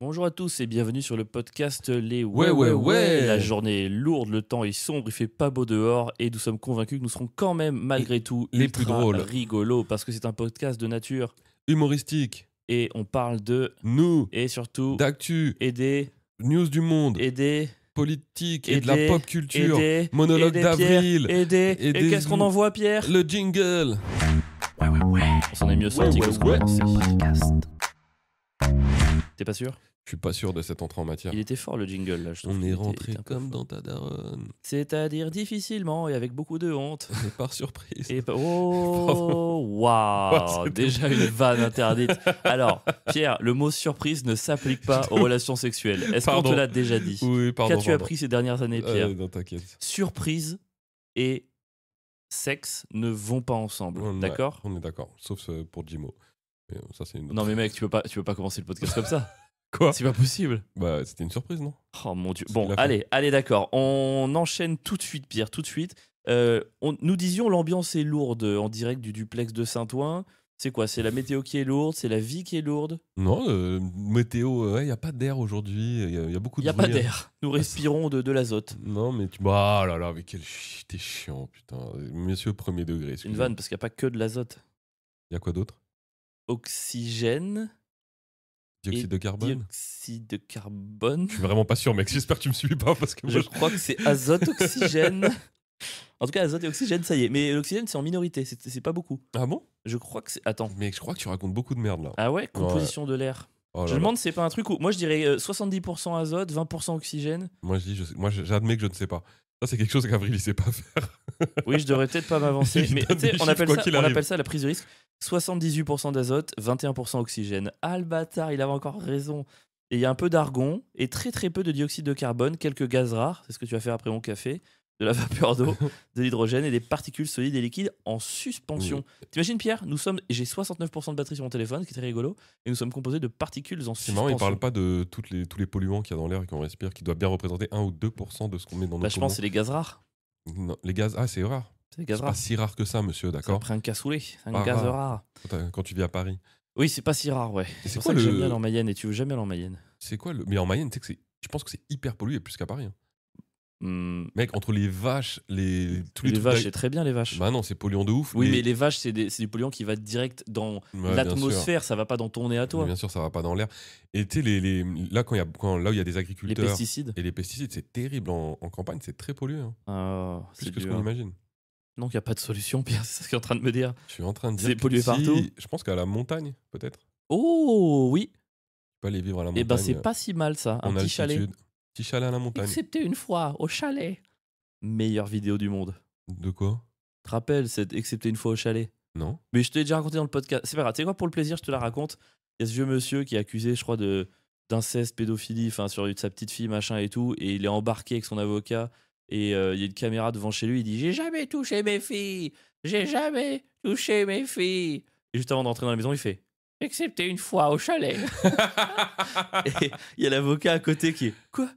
Bonjour à tous et bienvenue sur le podcast Les Ouais. La journée est lourde, le temps est sombre, il fait pas beau dehors et nous sommes convaincus que nous serons quand même malgré tout Les plus ultra drôles. rigolos parce que c'est un podcast de nature Humoristique, et on parle de nous, et surtout d'actu, aider, news du monde, aider, politique et de la aider, pop culture, aider, monologue aider, Pierre, d'avril, aider. et Et des- qu'est-ce qu'on envoie Pierre? le jingle. On s'en est mieux sorti que ce qu'on pensait. T'es pas sûr? Je suis pas sûr de cette entrée en matière. Il était fort le jingle là, je trouve. On qu'il est était rentré un peu comme fort. dans ta daronne, C'est-à-dire difficilement et avec beaucoup de honte. et par surprise. Et oh, waouh, C'était- déjà une vanne interdite. Alors, Pierre, le mot surprise ne s'applique pas aux relations sexuelles. Est-ce qu'on te Pardon. l'a déjà dit? Oui, pardon. Qu'as-tu appris ces dernières années, Pierre? Non, t'inquiète. Surprise et sexe ne vont pas ensemble, Ouais, d'accord? on est d'accord, sauf pour Jimo. Mais, ça, c'est une autre. Non mais mec, tu peux pas commencer le podcast comme ça. Quoi? C'est pas possible. Bah, c'était une surprise, non? Oh mon dieu. Ce Bon, qu'il a fait. allez, d'accord. On enchaîne tout de suite, Pierre, tout de suite. Nous disions l'ambiance est lourde en direct du duplex de Saint-Ouen. C'est quoi? C'est la météo qui est lourde? C'est la vie qui est lourde? Non, météo, il n'y a pas d'air aujourd'hui, il y a beaucoup Il de n'y a pas bruit. d'air. Nous respirons de l'azote. Non, mais tu. Bah, là là, mais t'es chiant, putain. Monsieur premier degré, C'est une excusez-moi. vanne parce qu'il n'y a pas que de l'azote. Il y a quoi d'autre? Oxygène Dioxyde et de carbone? dioxyde de carbone. Je suis vraiment pas sûr, mec. J'espère que tu me suis pas parce que Je moi, crois que c'est azote, oxygène. En tout cas, azote et oxygène, ça y est. Mais l'oxygène, c'est en minorité. C'est pas beaucoup. Ah bon? Je crois que c'est. Attends. Mec, je crois que tu racontes beaucoup de merde là. Ah ouais, composition de l'air. Oh là Je là. me demande si c'est pas un truc où. Moi, je dirais 70% azote, 20% oxygène. Moi, j'admets que je ne sais pas. Ça, c'est quelque chose qu'Avril, il sait pas faire. Oui, je devrais peut-être pas m'avancer. Il Mais donne tu sais, des on chiffres quoi qu'il arrive. appelle ça la prise de risque. 78% d'azote, 21% oxygène. Ah, le bâtard, il avait encore raison. Et il y a un peu d'argon et très très peu de dioxyde de carbone, quelques gaz rares, c'est ce que tu vas faire après mon café, de la vapeur d'eau, de l'hydrogène et des particules solides et liquides en suspension. T'imagines, Pierre, j'ai 69% de batterie sur mon téléphone, ce qui est très rigolo, et nous sommes composés de particules en C'est marrant, suspension. il parle pas de tous les polluants qu'il y a dans l'air et qu'on respire, qui doivent bien représenter 1 ou 2% de ce qu'on met dans nos Bah, je pense que poumons. c'est les gaz rares. Non, les gaz, c'est rare. C'est les gaz C'est pas rares. si rare que ça, monsieur, C'est d'accord? après un cassoulet, c'est un Pas gaz rare. rare. Quand tu vis à Paris. Oui, c'est pas si rare, ouais. Et C'est c'est pour quoi ça que j'aime le- bien aller en Mayenne et tu veux jamais aller en Mayenne. C'est quoi le. Mais en Mayenne, tu sais que je pense que c'est hyper pollué plus qu'à Paris, hein. Hmm, Mec, entre les vaches, tous les les trucs vaches, c'est très bien les vaches. Bah non, c'est polluant de ouf. Oui, mais les vaches, c'est du polluant qui va direct dans Ouais, bien sûr. l'atmosphère, ça va pas dans ton nez à Mais toi. bien sûr, ça va pas dans l'air. Et tu sais, là, là où il y a des Les agriculteurs pesticides. et les pesticides, c'est terrible en campagne, c'est très pollué, hein. Ah, Plus c'est que ce dur. qu'on imagine. Donc, il n'y a pas de solution, Pierre, c'est ce que tu es en train de me dire. Je suis en train de dire. C'est que pollué si, partout. Je pense qu'à la montagne, peut-être. Tu Oh, oui. peux aller vivre à la montagne. Et ben, c'est pas si mal ça. Un en petit chalet. altitude. Petit chalet à la montagne. Excepté une fois, au chalet. Meilleure vidéo du monde. De quoi? Tu te rappelles, cette excepté une fois au chalet? Non? Mais je te l'ai déjà raconté dans le podcast. C'est pas grave. Tu sais quoi, pour le plaisir, je te la raconte. Il y a ce vieux monsieur qui est accusé, je crois, d'inceste, pédophilie, enfin, sur sa petite fille, machin et tout. Et il est embarqué avec son avocat. Et il y a une caméra devant chez lui. Il dit: J'ai jamais touché mes filles. J'ai jamais touché mes filles. Et juste avant d'entrer dans la maison, il fait: Excepté une fois au chalet. Et il y a l'avocat à côté qui est: Quoi?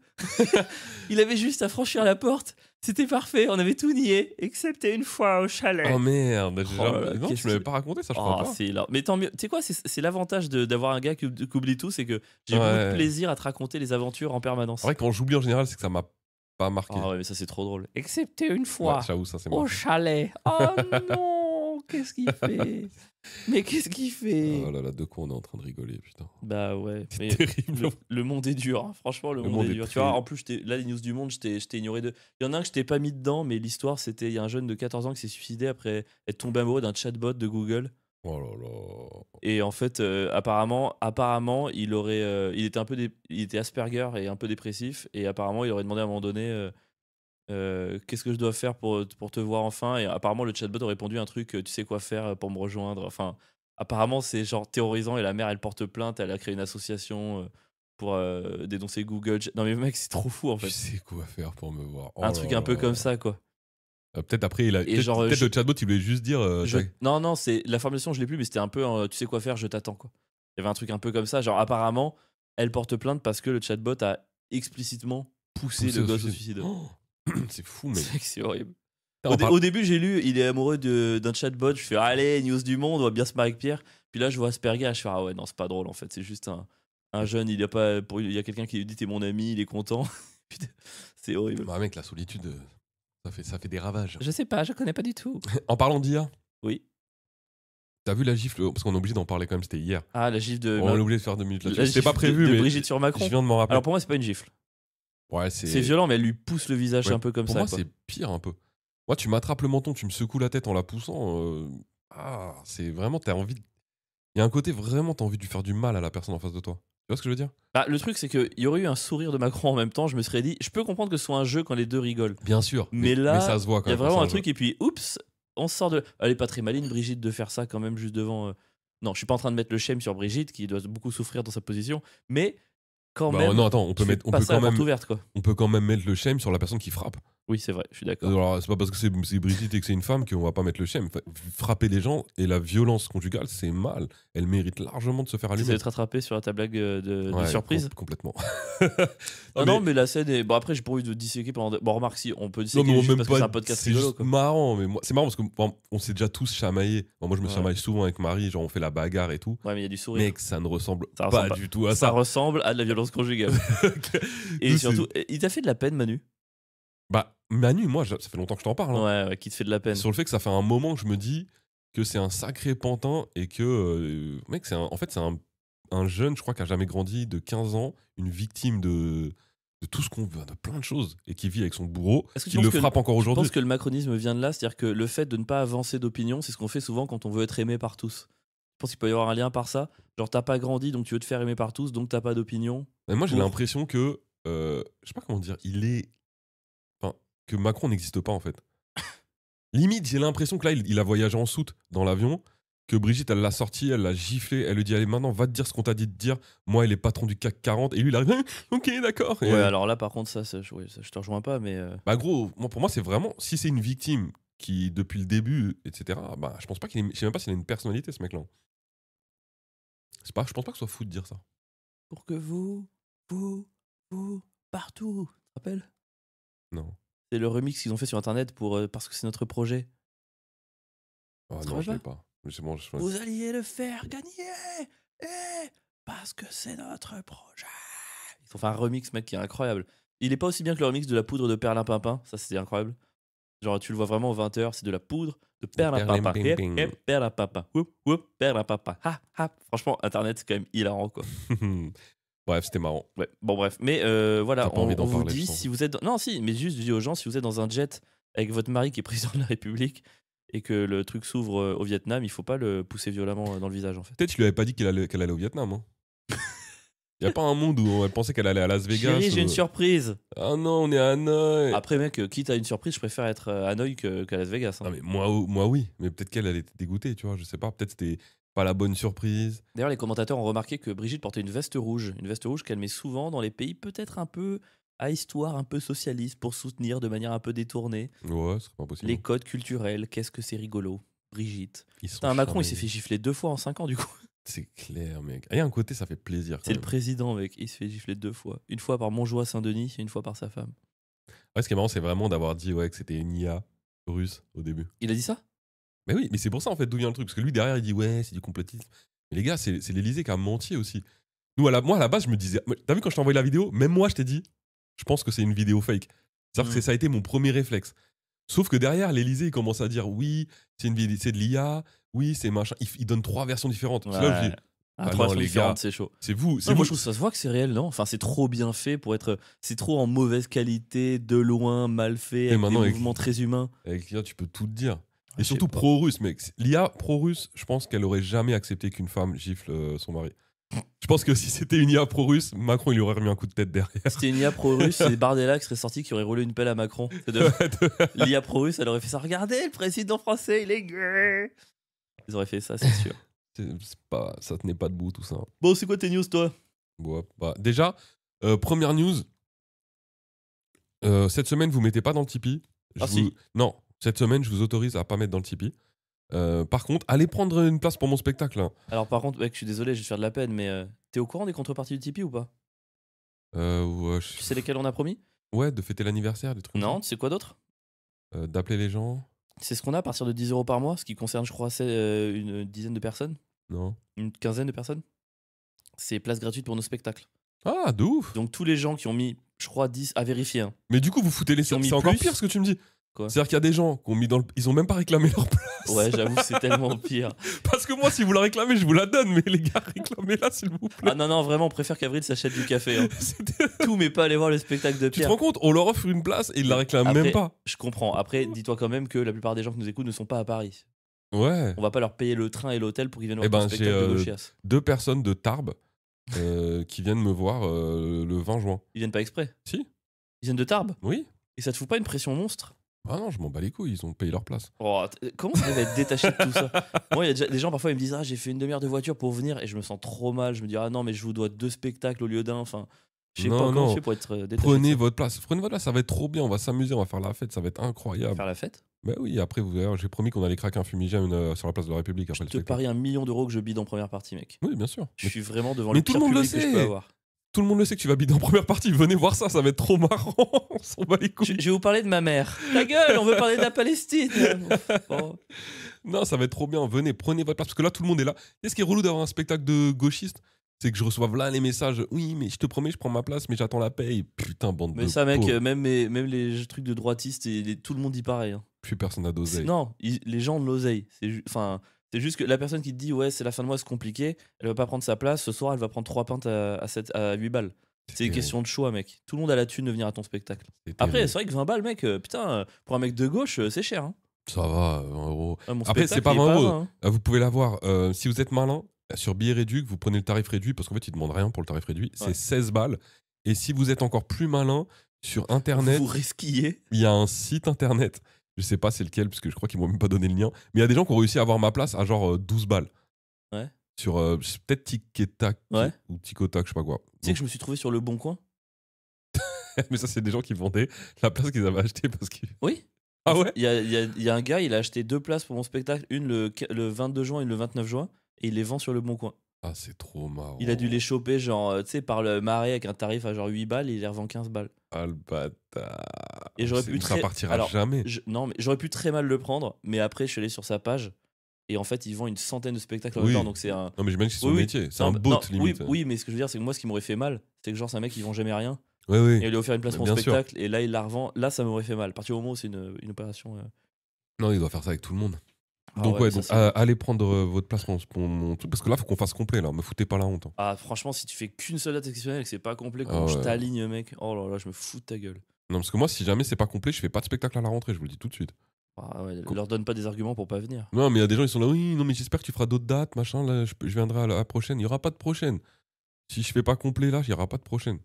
Il avait juste à franchir la porte. C'était parfait. On avait tout nié. Excepté une fois au chalet. Oh merde, Oh là là, non, qu'est-ce tu m'avais que- pas raconté ça, je Oh, crois pas. c'est là. Mais tant mieux. Tu sais quoi, c'est l'avantage d'avoir un gars qui oublie tout, c'est que j'ai beaucoup Ouais. de plaisir à te raconter les aventures en permanence. C'est vrai que quand j'oublie en général, c'est que ça m'a pas marqué. Ah ouais, mais ça c'est trop drôle. Excepté une fois Ouais, j'avoue, ça c'est au marrant. chalet. Oh non, qu'est-ce qu'il fait? Mais qu'est-ce qu'il fait? Oh là là, de quoi on est en train de rigoler, putain. Bah ouais. C'est Mais terrible. le monde est dur, hein. Franchement, le monde est dur. Tu très- vois, en plus, là, les news du monde, je t'ai ignoré deux. Il y en a un que je t'ai pas mis dedans, mais l'histoire, c'était il y a un jeune de 14 ans qui s'est suicidé après être tombé amoureux d'un chatbot de Google. Oh là là. Et en fait, apparemment, il était il était Asperger et un peu dépressif. Et apparemment, il aurait demandé à un moment donné, qu'est-ce que je dois faire pour te voir enfin. Et apparemment, le chatbot aurait répondu un truc, tu sais quoi faire pour me rejoindre. Enfin, apparemment, c'est genre terrorisant. Et la mère, elle porte plainte. Elle a créé une association pour dénoncer Google. Non mais mec, c'est trop fou en Tu fait. sais quoi faire pour me voir. Oh Un là truc un peu là. comme ça, quoi. Peut-être après, Et genre, peut-être le chatbot, il voulait juste dire. Non, c'est la formulation, je l'ai plus, mais c'était un peu, tu sais quoi faire, je t'attends, quoi. Il y avait un truc un peu comme ça, genre apparemment, elle porte plainte parce que le chatbot a explicitement poussé le gosse au suicide. Oh, c'est fou, mec. C'est horrible. On parle- Au début, j'ai lu, il est amoureux d'un chatbot, je fais allez, news du monde, on va bien se marrer avec Pierre. Puis là, je vois Asperger, je fais ah ouais, non, c'est pas drôle en fait, c'est juste Un jeune, il y a quelqu'un qui lui dit t'es mon ami, il est content. Putain, c'est horrible. Bah, mec, la solitude, ça fait des ravages. Je sais pas, je connais pas du tout. En parlant d'IA, Oui. t'as vu la gifle? Parce qu'on est obligé d'en parler quand même, c'était hier. Ah, la gifle de, On est obligé de faire 2 minutes la là-dessus. C'était gifle pas prévu, de mais Brigitte sur je Macron. viens de m'en rappeler. Alors pour moi, c'est pas une gifle. Ouais, C'est violent, mais elle lui pousse le visage Ouais, un peu comme pour ça. moi, Quoi. c'est pire un peu. Moi, tu m'attrapes le menton, tu me secoues la tête en la poussant. C'est vraiment, t'as envie. Il y a un côté vraiment, t'as envie de lui faire du mal à la personne en face de toi. Tu vois ce que je veux dire? Bah, le truc, c'est qu'il y aurait eu un sourire de Macron en même temps. Je me serais dit, je peux comprendre que ce soit un jeu quand les deux rigolent. Bien sûr. Mais là, ça se voit quand il y a même. vraiment ça un se truc, et puis, oups, on sort de. Elle est pas très maligne, Brigitte, de faire ça quand même juste devant. Non, je suis pas en train de mettre le shame sur Brigitte, qui doit beaucoup souffrir dans sa position, mais quand Bah, même. non, attends, on tu fais peut pas ça à quand la porte même, ouverte, quoi. on peut quand même mettre le shame sur la personne qui frappe. Oui, c'est vrai, je suis d'accord. Alors, c'est pas parce que c'est Brigitte et que c'est une femme qu'on va pas mettre le shame. Enfin, frapper les gens et la violence conjugale, c'est mal. Elle mérite largement de se faire Tu allumer. de te rattraper sur ta blague de Ouais, surprise. Complètement. Non, mais la scène est. Bon, après, j'ai pas envie de disséquer pendant. Bon, remarque, si, on peut Non, disséquer mais juste même parce que pas. c'est un podcast C'est rigolo, juste quoi. marrant. Mais c'est marrant parce qu'on s'est déjà tous chamaillés. Moi, je me Ouais. chamaille souvent avec Marie. Genre, on fait la bagarre et tout. Ouais, mais il y a du sourire. Mec, ça ne ressemble Ça pas ressemble pas. du tout à Ça ça. ressemble à de la violence conjugale. Et Nous, surtout, il t'a fait de la peine, Manu? Bah, Manu, moi, ça fait longtemps que je t'en parle. Hein. Ouais, qui te fait de la peine. Sur le fait que ça fait un moment que je me dis que c'est un sacré pantin et que, mec, en fait, c'est un jeune, je crois, qui a jamais grandi, de 15 ans, une victime de tout ce qu'on veut, de plein de choses, et qui vit avec son bourreau, Est-ce que tu qui penses le que frappe encore Je aujourd'hui. pense que le macronisme vient de là, c'est-à-dire que le fait de ne pas avancer d'opinion, c'est ce qu'on fait souvent quand on veut être aimé par tous. Je pense qu'il peut y avoir un lien par ça. Genre, t'as pas grandi, donc tu veux te faire aimer par tous, donc t'as pas d'opinion. Mais moi, j'ai Pour- l'impression que, je sais pas comment dire, enfin, que Macron n'existe pas, en fait. Limite, j'ai l'impression que là, il a voyagé en soute dans l'avion, que Brigitte, elle l'a sorti, elle l'a giflé, elle lui dit allez, maintenant, va te dire ce qu'on t'a dit de dire. Moi, elle est patron du CAC 40. Et lui, il arrive, ok, d'accord. Et, Ouais, alors là, par contre, je te rejoins pas, mais. Bah, gros, pour moi, c'est vraiment, si c'est une victime qui, depuis le début, etc., bah, je pense pas je sais même pas s'il a une personnalité, ce mec-là. Je pense pas que ce soit fou de dire ça. Pour que vous, partout. Tu te rappelles? Non. C'est le remix qu'ils ont fait sur internet pour, parce que c'est notre projet. Ah Tu te non, rappelles je l'ai pas? pas. Mais c'est bon, Vous alliez le faire gagner, parce que c'est notre projet. Ils ont fait un remix, mec, qui est incroyable. Il est pas aussi bien que le remix de la poudre de Perlimpinpin, ça c'était incroyable. Genre, tu le vois vraiment aux 20h, c'est de la poudre de Perlimpinpin. Perlimpinpin. Perlimpinpin. Perlimpinpin. Ha, ha. Franchement, internet, c'est quand même hilarant, quoi. Bref, c'était marrant. Ouais, bon, bref. Mais voilà, T'as pas envie d'en on vous parler, dit je sens. si vous êtes. Non, si, mais juste, je dis aux gens, si vous êtes dans un jet avec votre mari qui est président de la République et que le truc s'ouvre au Vietnam, il faut pas le pousser violemment dans le visage, en fait. Peut-être que tu lui avais pas dit qu'elle allait au Vietnam. Hein. Y a pas un monde où elle pensait qu'elle allait à Las Vegas. Chérie, j'ai une surprise. Ah non, on est à Hanoï. Après, mec, quitte à une surprise, je préfère être à Hanoï qu'à Las Vegas. Hein. Non, mais moi, oui. Mais peut-être qu'elle elle était dégoûtée, tu vois. Je sais pas. Peut-être c'était pas la bonne surprise. D'ailleurs, les commentateurs ont remarqué que Brigitte portait une veste rouge qu'elle met souvent dans les pays peut-être un peu à histoire un peu socialiste pour soutenir de manière un peu détournée Ouais, ce serait pas possible. les codes culturels. Qu'est-ce que c'est rigolo, Brigitte. Ils sont Putain, Macron, il s'est charmés. fait gifler 2 fois en 5 ans, du coup. C'est clair, mec. Il y a un côté, ça fait plaisir. quand C'est le même. président, mec. Il se fait gifler 2 fois. Une fois par Montjoie Saint-Denis et une fois par sa femme. Ouais, ce qui est marrant, c'est vraiment d'avoir dit que c'était une IA russe au début. Il a dit ça? Mais oui, mais c'est pour ça en fait d'où vient le truc. Parce que lui derrière, il dit ouais, c'est du complotisme. Mais les gars, c'est l'Elysée qui a menti aussi. Moi, à la base, je me disais. T'as vu quand je t'ai envoyé la vidéo? Même moi, je t'ai dit, je pense que c'est une vidéo fake. C'est-à-dire que ça a été mon premier réflexe. Sauf que derrière, l'Elysée, il commence à dire oui, c'est de l'IA, oui, c'est machin. Il donne 3 versions différentes. C'est là où je dis, Ah, ah 3 non, sont les différentes, gars, c'est chaud. c'est vous. Non, moi je trouve que ça se voit que c'est réel, non? Enfin, c'est trop bien fait pour être. C'est trop en mauvaise qualité, de loin, mal fait, avec des maintenant, avec- mouvements très humains. Avec l'IA, tu peux tout te dire. Je Et sais surtout pas. pro-russe, mec. L'IA pro-russe, je pense qu'elle aurait jamais accepté qu'une femme gifle son mari. Je pense que si c'était une IA pro-russe, Macron, il lui aurait remis un coup de tête derrière. C'était une IA pro-russe, c'est Bardella qui serait sorti, qui aurait roulé une pelle à Macron. L'IA pro-russe, elle aurait fait ça. Regardez, le président français, il est gay. Ils auraient fait ça, c'est sûr. Ça tenait pas debout, tout ça. Bon, c'est quoi tes news, toi? Ouais, bah, déjà, première news. Cette semaine, vous mettez pas dans le Tipeee. Ah, si. Non, cette semaine, je vous autorise à pas mettre dans le Tipeee. Par contre, allez prendre une place pour mon spectacle. Hein. Alors, par contre, mec, je suis désolé, je vais te faire de la peine, mais t'es au courant des contreparties du Tipeee ou pas? Ouais, Tu sais lesquelles on a promis? ouais, de fêter l'anniversaire, des trucs comme Non, tu sais quoi d'autre? ça. D'appeler les gens. C'est ce qu'on a à partir de 10 € par mois, ce qui concerne, je crois, une dizaine de personnes, Non. une quinzaine de personnes. C'est place gratuite pour nos spectacles. Ah, de ouf. Donc tous les gens qui ont mis, je crois, 10 à vérifier. Hein. Mais du coup, vous foutez les Qui ont mis C'est encore plus. pire ce que tu me dis. Quoi? C'est-à-dire qu'il y a des gens qui ont mis dans le. Ils ont même pas réclamé leur place. Ouais, j'avoue, c'est tellement pire. Parce que moi, si vous la réclamez, je vous la donne. Mais les gars, réclamez-la, s'il vous plaît. Ah non, vraiment, on préfère qu'Avril s'achète du café. Hein. C'était- Tout, mais pas aller voir le spectacle de Tu te Pierre. rends compte, on leur offre une place et ils la réclament Après, même pas. Je comprends. Après, dis-toi quand même que la plupart des gens qui nous écoutent ne sont pas à Paris. Ouais. On va pas leur payer le train et l'hôtel pour qu'ils viennent voir Eh ben, le spectacle j'ai, de Gauchias. 2 personnes de Tarbes qui viennent me voir le 20 juin. Ils viennent pas exprès. Si? Ils viennent de Tarbes. Oui? Et ça te fout pas une pression monstre? Ah non, je m'en bats les couilles, ils ont payé leur place. Oh, comment ça va être détaché de tout ça? Moi, il y a déjà des gens parfois ils me disent ah j'ai fait une demi-heure de voiture pour venir et je me sens trop mal. Je me dis ah non mais je vous dois 2 spectacles au lieu d'un. Enfin, je sais Non, pas comment non. je fais pour être détaché. Prenez de ça. votre place. Prenez votre place, ça va être trop bien. On va s'amuser, on va faire la fête, ça va être incroyable. Faire la fête. Bah oui, après, vous verrez, j'ai promis qu'on allait craquer un fumigène sur la place de la République Je après le te spectacle. parie 1 million d'euros que je bide en première partie, mec. Oui, bien sûr. Je suis vraiment devant mais le tout pire le monde le public que je sait. peux avoir. Tout le monde le sait que tu vas bider en première partie. Venez voir ça, ça va être trop marrant. On s'en bat les couilles. Je vais vous parler de ma mère. Ta gueule, on veut parler de la Palestine. Oh. Non, ça va être trop bien. Venez, prenez votre place. Parce que là, tout le monde est là. Tu sais ce qui est relou d'avoir un spectacle de gauchistes? C'est que je reçoive là les messages. Oui, mais je te promets, je prends ma place, mais j'attends la paye. Putain, bande Mais de ça, mec, pauvres. même les trucs de droitistes, tout le monde dit pareil. Hein. Plus personne n'a d'oseille. Non, les gens de l'oseille. C'est juste que la personne qui te dit ouais, c'est la fin de mois, c'est compliqué, elle va pas prendre sa place. Ce soir, elle va prendre 3 pintes à 8 balles. C'est une terrible. question de choix, mec. Tout le monde a la thune de venir à ton spectacle. C'est Après, terrible. c'est vrai que 20 balles, mec, putain, pour un mec de gauche, c'est cher. Hein. Ça va, 20 euros. Ah, mon Après, c'est spectacle, pas il est 20 euros. 20, hein. Vous pouvez l'avoir. Si vous êtes malin, sur billet réduit, vous prenez le tarif réduit, parce qu'en fait, ils ne demandent rien pour le tarif réduit. C'est Ouais. 16 balles. Et si vous êtes encore plus malin, sur Internet, Vous risquillez. il y a un site Internet. Je sais pas c'est lequel, parce que je crois qu'ils m'ont même pas donné le lien. Mais il y a des gens qui ont réussi à avoir ma place à genre 12 balles. Ouais. Sur c'est peut-être Tic et Tac Ouais. ou Tic au Tac, je sais pas quoi. Tu sais que je me suis trouvé sur le bon coin. Mais ça, c'est des gens qui vendaient la place qu'ils avaient achetée parce que. Oui. Ah ouais? Il y a un gars, il a acheté 2 places pour mon spectacle, une le 22 juin et une le 29 juin, et il les vend sur le bon coin. Ah, c'est trop marrant. Il a dû les choper, genre, tu sais, par le marais avec un tarif à genre 8 balles et il les revend 15 balles. Ah, le bâtard. Et j'aurais C'est- pu Ça très- partira Alors, jamais. Non, mais j'aurais pu très mal le prendre, mais après, je suis allé sur sa page et en fait, il vend une centaine de spectacles en Oui. même temps, donc c'est un. Non, mais j'imagine que c'est son Oui, oui. métier. C'est Non, un bah, bot, non, limite. Oui, mais ce que je veux dire, c'est que moi, ce qui m'aurait fait mal, c'est que genre, c'est un mec qui vend jamais rien. Oui, oui. Et il lui a offert une place Mais pour mon bien sûr. spectacle, et là, il la revend. Là, ça m'aurait fait mal. À partir du moment où c'est une opération. Non, il doit faire ça avec tout le monde. Ah Donc, ouais, ouais, ça, donc, c'est- allez prendre votre place pour mon truc. Parce que là, faut qu'on fasse complet, là. Me foutez pas la honte. Hein. Ah, franchement, si tu fais qu'une seule date exceptionnelle et que c'est pas complet, Ah comment je ouais. t'aligne, mec. Oh là là, je me fous de ta gueule. Non, parce que moi, si jamais c'est pas complet, je fais pas de spectacle à la rentrée, je vous le dis tout de suite. Ah ouais, Com- leur donne pas des arguments pour pas venir. Non, mais il y a des gens, ils sont là, oui, non, mais j'espère que tu feras d'autres dates, machin, là, je viendrai à la prochaine. Il y aura pas de prochaine. Si je fais pas complet là, il y aura pas de prochaine.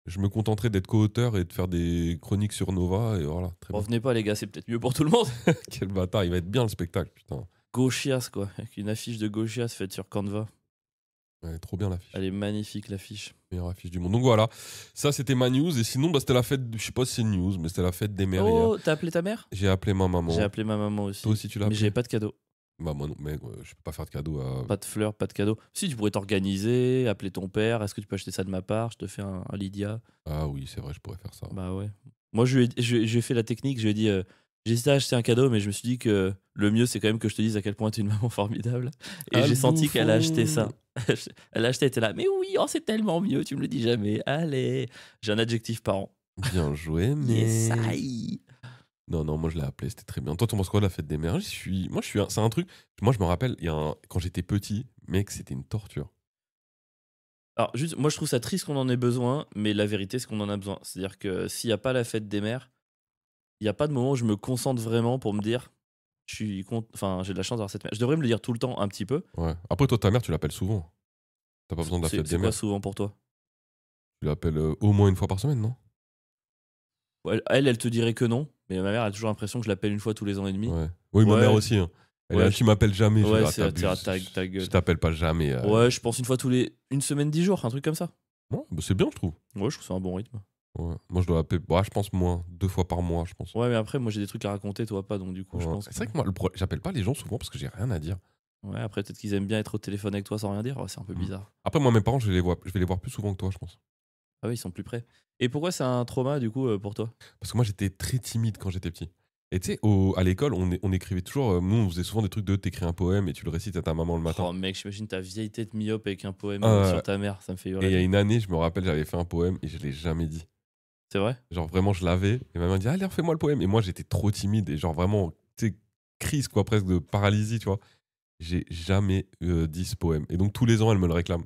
Je me contenterai d'être co-auteur et de faire des chroniques sur Nova, et voilà, très bien. Revenez pas, les gars, c'est peut-être mieux pour tout le monde. Quel bâtard, il va être bien le spectacle, putain. Gauchias, quoi. Avec une affiche de Gauchias faite sur Canva. Ouais, trop bien l'affiche. Elle est magnifique, l'affiche. Meilleure affiche du monde. Donc voilà, ça c'était ma news. Et sinon, bah, c'était la fête, je sais pas si c'est une news, mais c'était la fête des mères hier. Oh, t'as appelé ta mère? J'ai appelé ma maman. J'ai appelé ma maman aussi. Toi aussi, tu l'as Mais appelé? j'avais pas de cadeau. Bah, moi non, mec, je peux pas faire de cadeau à. Pas de fleurs, pas de cadeau. Si, tu pourrais t'organiser, appeler ton père. Est-ce que tu peux acheter ça de ma part? Je te fais un Lydia. Ah oui, c'est vrai, je pourrais faire ça. Bah ouais. Moi, j'ai fait la technique. Je lui ai dit, j'hésitais à acheter un cadeau, mais je me suis dit que le mieux, c'est quand même que je te dise à quel point tu es une maman formidable. Et Ah, j'ai le senti qu'elle a acheté bouffon. ça. Elle a acheté, elle était là. Mais oui, oh, c'est tellement mieux, tu me le dis jamais. Allez. J'ai un adjectif par an. Bien joué, mais. Yes, aïe. Non, non, moi je l'ai appelé, c'était très bien. Toi, tu penses quoi de la fête des mères? Moi, c'est un truc. Moi, je me rappelle, quand j'étais petit, mec, c'était une torture. Alors, juste, moi, je trouve ça triste qu'on en ait besoin, mais la vérité, c'est qu'on en a besoin. C'est-à-dire que s'il n'y a pas la fête des mères, il n'y a pas de moment où je me concentre vraiment pour me dire, j'ai de la chance d'avoir cette mère. Je devrais me le dire tout le temps, un petit peu. Ouais. Après, toi, ta mère, tu l'appelles souvent. T'as pas besoin de la fête C'est des quoi mères. souvent pour toi? Tu l'appelles au moins une fois par semaine, non? Elle te dirait que non, mais ma mère a toujours l'impression que je l'appelle une fois tous les ans et demi. Ouais. Oui, ma Ouais. mère aussi. Hein. Elle Ouais, est là, tu m'appelles jamais. Ouais, je c'est dis, ah, ta gueule. je t'appelle pas jamais. Ouais, je pense une fois une semaine, 10 jours, un truc comme ça. Ouais, bah, c'est bien, je trouve. Ouais, je trouve ça un bon rythme. Ouais. Moi, je dois appeler. Bah, je pense moins. 2 fois par mois, je pense. Ouais, mais après, moi j'ai des trucs à raconter, toi pas, donc du coup, je Ouais. pense. C'est vrai que moi, j'appelle pas les gens souvent parce que j'ai rien à dire. Ouais, après, peut-être qu'ils aiment bien être au téléphone avec toi sans rien dire. Ouais, c'est un peu Mm. bizarre. Après, moi, mes parents, je vais les voir plus souvent que toi, je pense. Ah oui, ils sont plus près. Et pourquoi c'est un trauma, du coup, pour toi? Parce que moi, j'étais très timide quand j'étais petit. Et tu sais, à l'école, on écrivait toujours. Nous, on faisait souvent des trucs de t'écris un poème et tu le récites à ta maman le matin. Oh mec, j'imagine ta vieille tête myope avec un poème Euh, sur ta mère, ça me fait et il y a hurler. une année, je me rappelle, j'avais fait un poème et je l'ai jamais dit. C'est vrai? Genre vraiment, je l'avais. Et ma maman dit, allez, refais-moi le poème. Et moi, j'étais trop timide et genre vraiment, tu sais, crise quoi, presque de paralysie, tu vois. J'ai jamais dit ce poème. Et donc tous les ans, elle me le réclame.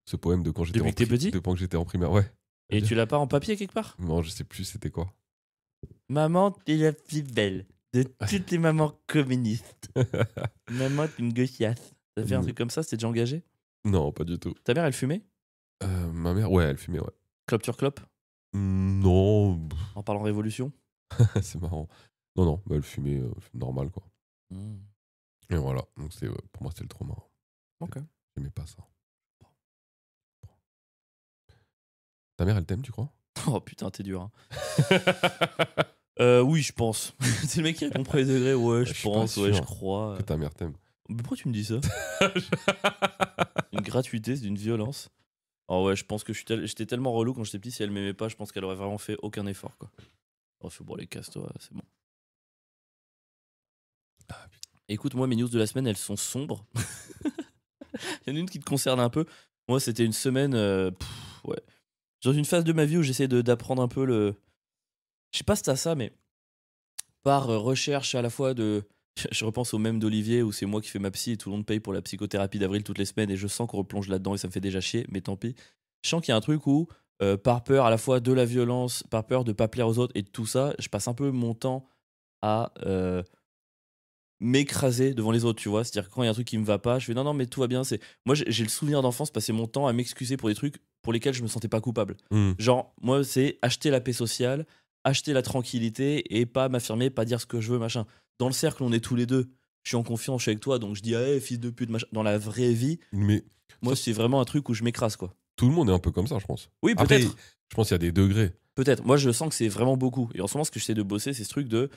Ce poème de quand j'étais Depuis que t'es petit? de quand j'étais en primaire. Ouais. Elle Et dit, tu l'as pas en papier quelque part? non, je sais plus c'était quoi. Maman, t'es la plus belle de toutes les mamans communistes. Maman, t'es une gauchiasse. T'as fait un truc comme ça, c'était déjà engagé? Non, pas du tout. Ta mère, elle fumait? Ma mère, ouais, elle fumait, ouais. Clope sur clope? Non, En parlant révolution? c'est marrant. Non, non, bah, elle fumait normal, quoi. Hmm. Et voilà, donc pour moi, c'était le trauma. Ok. J'aimais pas ça. Ta mère, elle t'aime, tu crois? Oh putain, t'es dur. Hein. Oui, je pense. C'est le mec qui répond premier degré. Ouais, je suis pas pense, ouais, je sûr crois. Que ta mère t'aime. Mais pourquoi tu me dis ça? Une gratuité, c'est d'une violence. Oh ouais, je pense que j'étais tellement relou quand j'étais petit. Si elle m'aimait pas, je pense qu'elle aurait vraiment fait aucun effort, quoi. Oh, fais bon, les casse-toi, c'est bon. Ah, putain. Écoute, moi, mes news de la semaine, elles sont sombres. Il y en a une qui te concerne un peu. Moi, c'était une semaine. Ouais. Dans une phase de ma vie où j'essaie d'apprendre un peu le. Je sais pas si t'as ça, mais par recherche à la fois de. Je repense au même d'Olivier où c'est moi qui fais ma psy et tout le monde paye pour la psychothérapie d'Avril toutes les semaines et je sens qu'on replonge là-dedans et ça me fait déjà chier, mais tant pis. Je sens qu'il y a un truc où, par peur à la fois de la violence, par peur de pas plaire aux autres et de tout ça, je passe un peu mon temps à m'écraser devant les autres, tu vois. C'est-à-dire que quand il y a un truc qui me va pas, je fais non, non, mais tout va bien. Moi, j'ai le souvenir d'enfance, passer mon temps à m'excuser pour des trucs pour lesquels je me sentais pas coupable. Hmm. Genre, moi, c'est acheter la paix sociale, acheter la tranquillité et pas m'affirmer, pas dire ce que je veux, machin. Dans le cercle, on est tous les deux. Je suis en confiance, je suis avec toi, donc je dis, ah, fils de pute, machin. Dans la vraie vie, Mais moi, ça, c'est vraiment un truc où je m'écrase, quoi. tout le monde est un peu comme ça, je pense. Oui, Après, peut-être. je pense qu'il y a des degrés. Peut-être. Moi, je sens que c'est vraiment beaucoup. Et en ce moment, ce que j'essaie de bosser, c'est ce truc de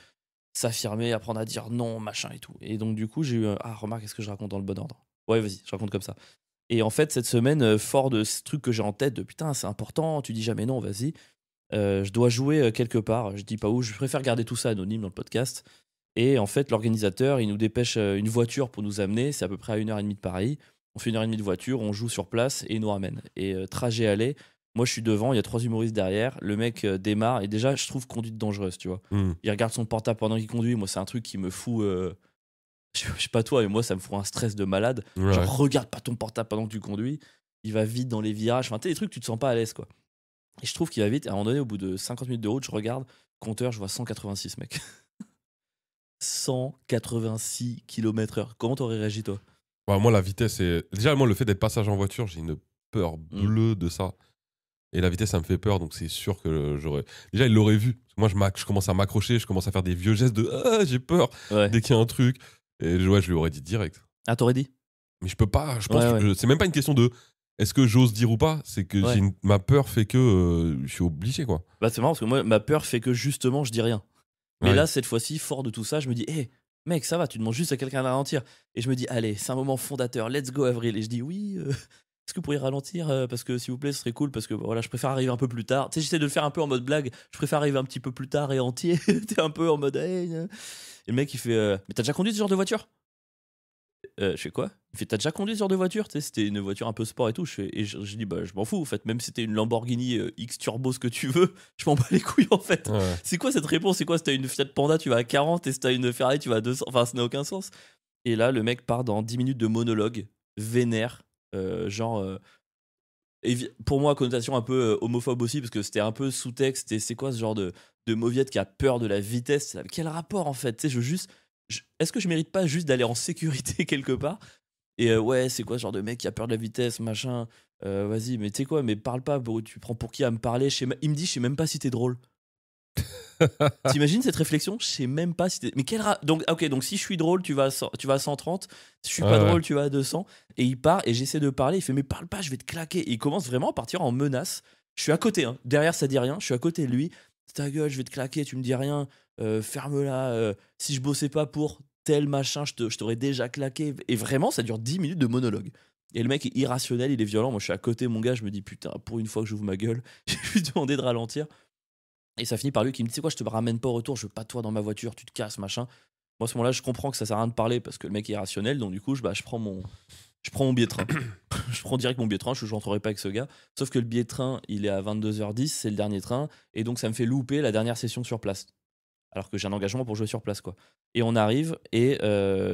s'affirmer, apprendre à dire non, machin et tout. Et donc, du coup, j'ai eu ah, remarque, est-ce que je raconte dans le bon ordre? Ouais, vas-y, je raconte comme ça. Et en fait, cette semaine, fort de ce truc que j'ai en tête, de putain, c'est important, tu dis jamais non, vas-y. Je dois jouer quelque part, je dis pas où, je préfère garder tout ça anonyme dans le podcast. Et en fait, l'organisateur, il nous dépêche une voiture pour nous amener, c'est à peu près à 1h30 de Paris. On fait 1h30 de voiture, on joue sur place et il nous ramène. Et trajet aller, moi je suis devant, il y a 3 humoristes derrière, le mec démarre et déjà je trouve conduite dangereuse, tu vois. Hmm. Il regarde son portable pendant qu'il conduit, moi c'est un truc qui me fout, je sais pas toi, mais moi ça me fout un stress de malade. Ouais. Genre regarde pas ton portable pendant que tu conduis, il va vite dans les virages, enfin tu sais, des trucs tu te sens pas à l'aise quoi. Et je trouve qu'il va vite, et à un moment donné au bout de 50 minutes de route, je regarde, compteur, je vois 186 mec. 186 km/h. Comment t'aurais réagi toi? Bah, moi, la vitesse, c'est. Déjà, moi, le fait d'être passager en voiture, j'ai une peur bleue de ça. Et la vitesse, ça me fait peur, donc c'est sûr que j'aurais. Déjà, il l'aurait vu. Moi, je commence à m'accrocher, je commence à faire des vieux gestes de ah, j'ai peur Ouais. dès qu'il y a un truc. Et ouais, je lui aurais dit direct. Ah, t'aurais dit? Mais je peux pas. Je pense Ouais, que c'est même pas une question de est-ce que j'ose dire ou pas. C'est que Ouais. ma peur fait que je suis obligé, quoi. Bah, c'est marrant parce que moi, ma peur fait que justement, je dis rien. Mais Ouais. là, cette fois-ci, fort de tout ça, je me dis, hé, mec, ça va, tu demandes juste à quelqu'un de ralentir. Et je me dis, allez, c'est un moment fondateur, let's go, Avril. Et je dis, oui, est-ce que vous pourriez ralentir parce que s'il vous plaît, ce serait cool parce que voilà, je préfère arriver un peu plus tard. Tu sais, j'essaie de le faire un peu en mode blague. Je préfère arriver un petit peu plus tard et entier. T'es un peu en mode, hey. Et le mec, il fait, mais t'as déjà conduit ce genre de voiture? Je fais quoi? Il fait, t'as déjà conduit ce genre de voiture? Tu sais, c'était une voiture un peu sport et tout. Je dis, bah, je m'en fous, en fait. Même si c'était une Lamborghini X Turbo, ce que tu veux, je m'en bats les couilles, en fait. Ouais. C'est quoi cette réponse? C'est quoi? Si t'as une Fiat Panda, tu vas à 40 et si t'as une Ferrari, tu vas à 200. Enfin, ça n'a aucun sens. Et là, le mec part dans 10 minutes de monologue, vénère, genre. Pour moi, connotation un peu homophobe aussi, parce que c'était un peu sous-texte. Et c'est quoi ce genre de mauviette qui a peur de la vitesse? Quel rapport, en fait? Tu sais, est-ce que je mérite pas juste d'aller en sécurité quelque part? Et ouais, c'est quoi ce genre de mec qui a peur de la vitesse, machin? Vas-y, mais tu sais quoi, mais parle pas, bro, tu prends pour qui à me parler? Il me dit, je sais même pas si t'es drôle. T'imagines cette réflexion? Je sais même pas si t'es. Mais donc, ok, donc si je suis drôle, tu vas à 130. Si je suis pas Ouais. drôle, tu vas à 200. Et il part et j'essaie de parler. Il fait, mais parle pas, je vais te claquer. Et il commence vraiment à partir en menace. Je suis à côté, hein. Derrière, ça dit rien. Je suis à côté de lui. Ta gueule, je vais te claquer, tu me dis rien. Ferme-la. Si je bossais pas pour tel machin, je t'aurais déjà claqué. Et vraiment, ça dure 10 minutes de monologue. Et le mec est irrationnel, il est violent. Moi, je suis à côté, mon gars. Je me dis, putain, pour une fois que j'ouvre ma guule, j'ai lui demandé de ralentir. Et ça finit par lui qui me dit, tu sais quoi, je te ramène pas au retour, je veux pas toi dans ma voiture, tu te casses, machin. Moi, à ce moment-là, je comprends que ça sert à rien de parler parce que le mec est irrationnel, donc du coup, je prends mon billet de train. Je prends direct mon billet de train, je rentrerai pas avec ce gars. Sauf que le billet de train, il est à 22h10, c'est le dernier train, et donc ça me fait louper la dernière session sur place. Alors que j'ai un engagement pour jouer sur place, quoi. Et on arrive, et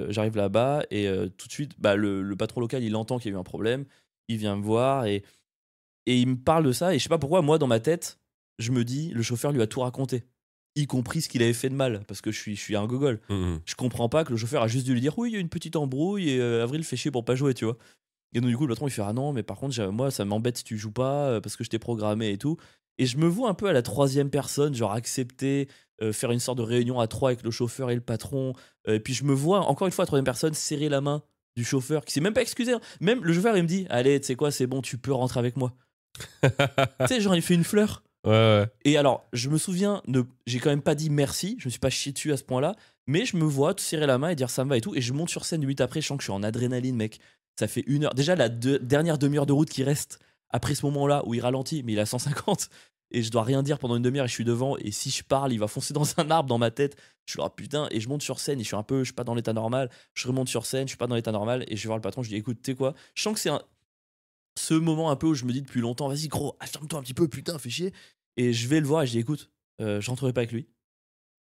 j'arrive là-bas, et tout de suite, bah, le patron local, il entend qu'il y a eu un problème, il vient me voir, et il me parle de ça, et je sais pas pourquoi, moi, dans ma tête, je me dis, le chauffeur lui a tout raconté, y compris ce qu'il avait fait de mal, parce que je suis un gogol. Je comprends pas que le chauffeur a juste dû lui dire, oui, il y a une petite embrouille, et Avril fait chier pour pas jouer, tu vois. Et donc, du coup, le patron, il fait, ah non, mais par contre, moi, ça m'embête si tu joues pas, parce que je t'ai programmé et tout. Et je me vois un peu à la troisième personne, genre accepter, faire une sorte de réunion à trois avec le chauffeur et le patron. Et puis je me vois, encore une fois, à la troisième personne, serrer la main du chauffeur, qui s'est même pas excusé, hein. Même le chauffeur, il me dit, allez, tu sais quoi, c'est bon, tu peux rentrer avec moi. Tu sais, genre, il fait une fleur. Ouais. Et alors, je me souviens, j'ai quand même pas dit merci, je me suis pas chié dessus à ce point-là, mais je me vois te serrer la main et dire ça me va et tout. Et je monte sur scène 8 après, je sens que je suis en adrénaline, mec. Ça fait 1 heure. Déjà, la dernière demi-heure de route qui reste après ce moment-là où il ralentit, mais il a 150, et je dois rien dire pendant une demi-heure et je suis devant. Et si je parle, il va foncer dans un arbre dans ma tête. Je suis là, putain. Et je monte sur scène et je suis pas dans l'état normal. Je remonte sur scène, je suis pas dans l'état normal. Et je vais voir le patron, je dis, écoute, tu sais quoi, je sens que c'est ce moment un peu où je me dis depuis longtemps, vas-y, gros, affirme-toi un petit peu, putain, fais chier. Et je vais le voir et je dis, écoute, je rentrerai pas avec lui.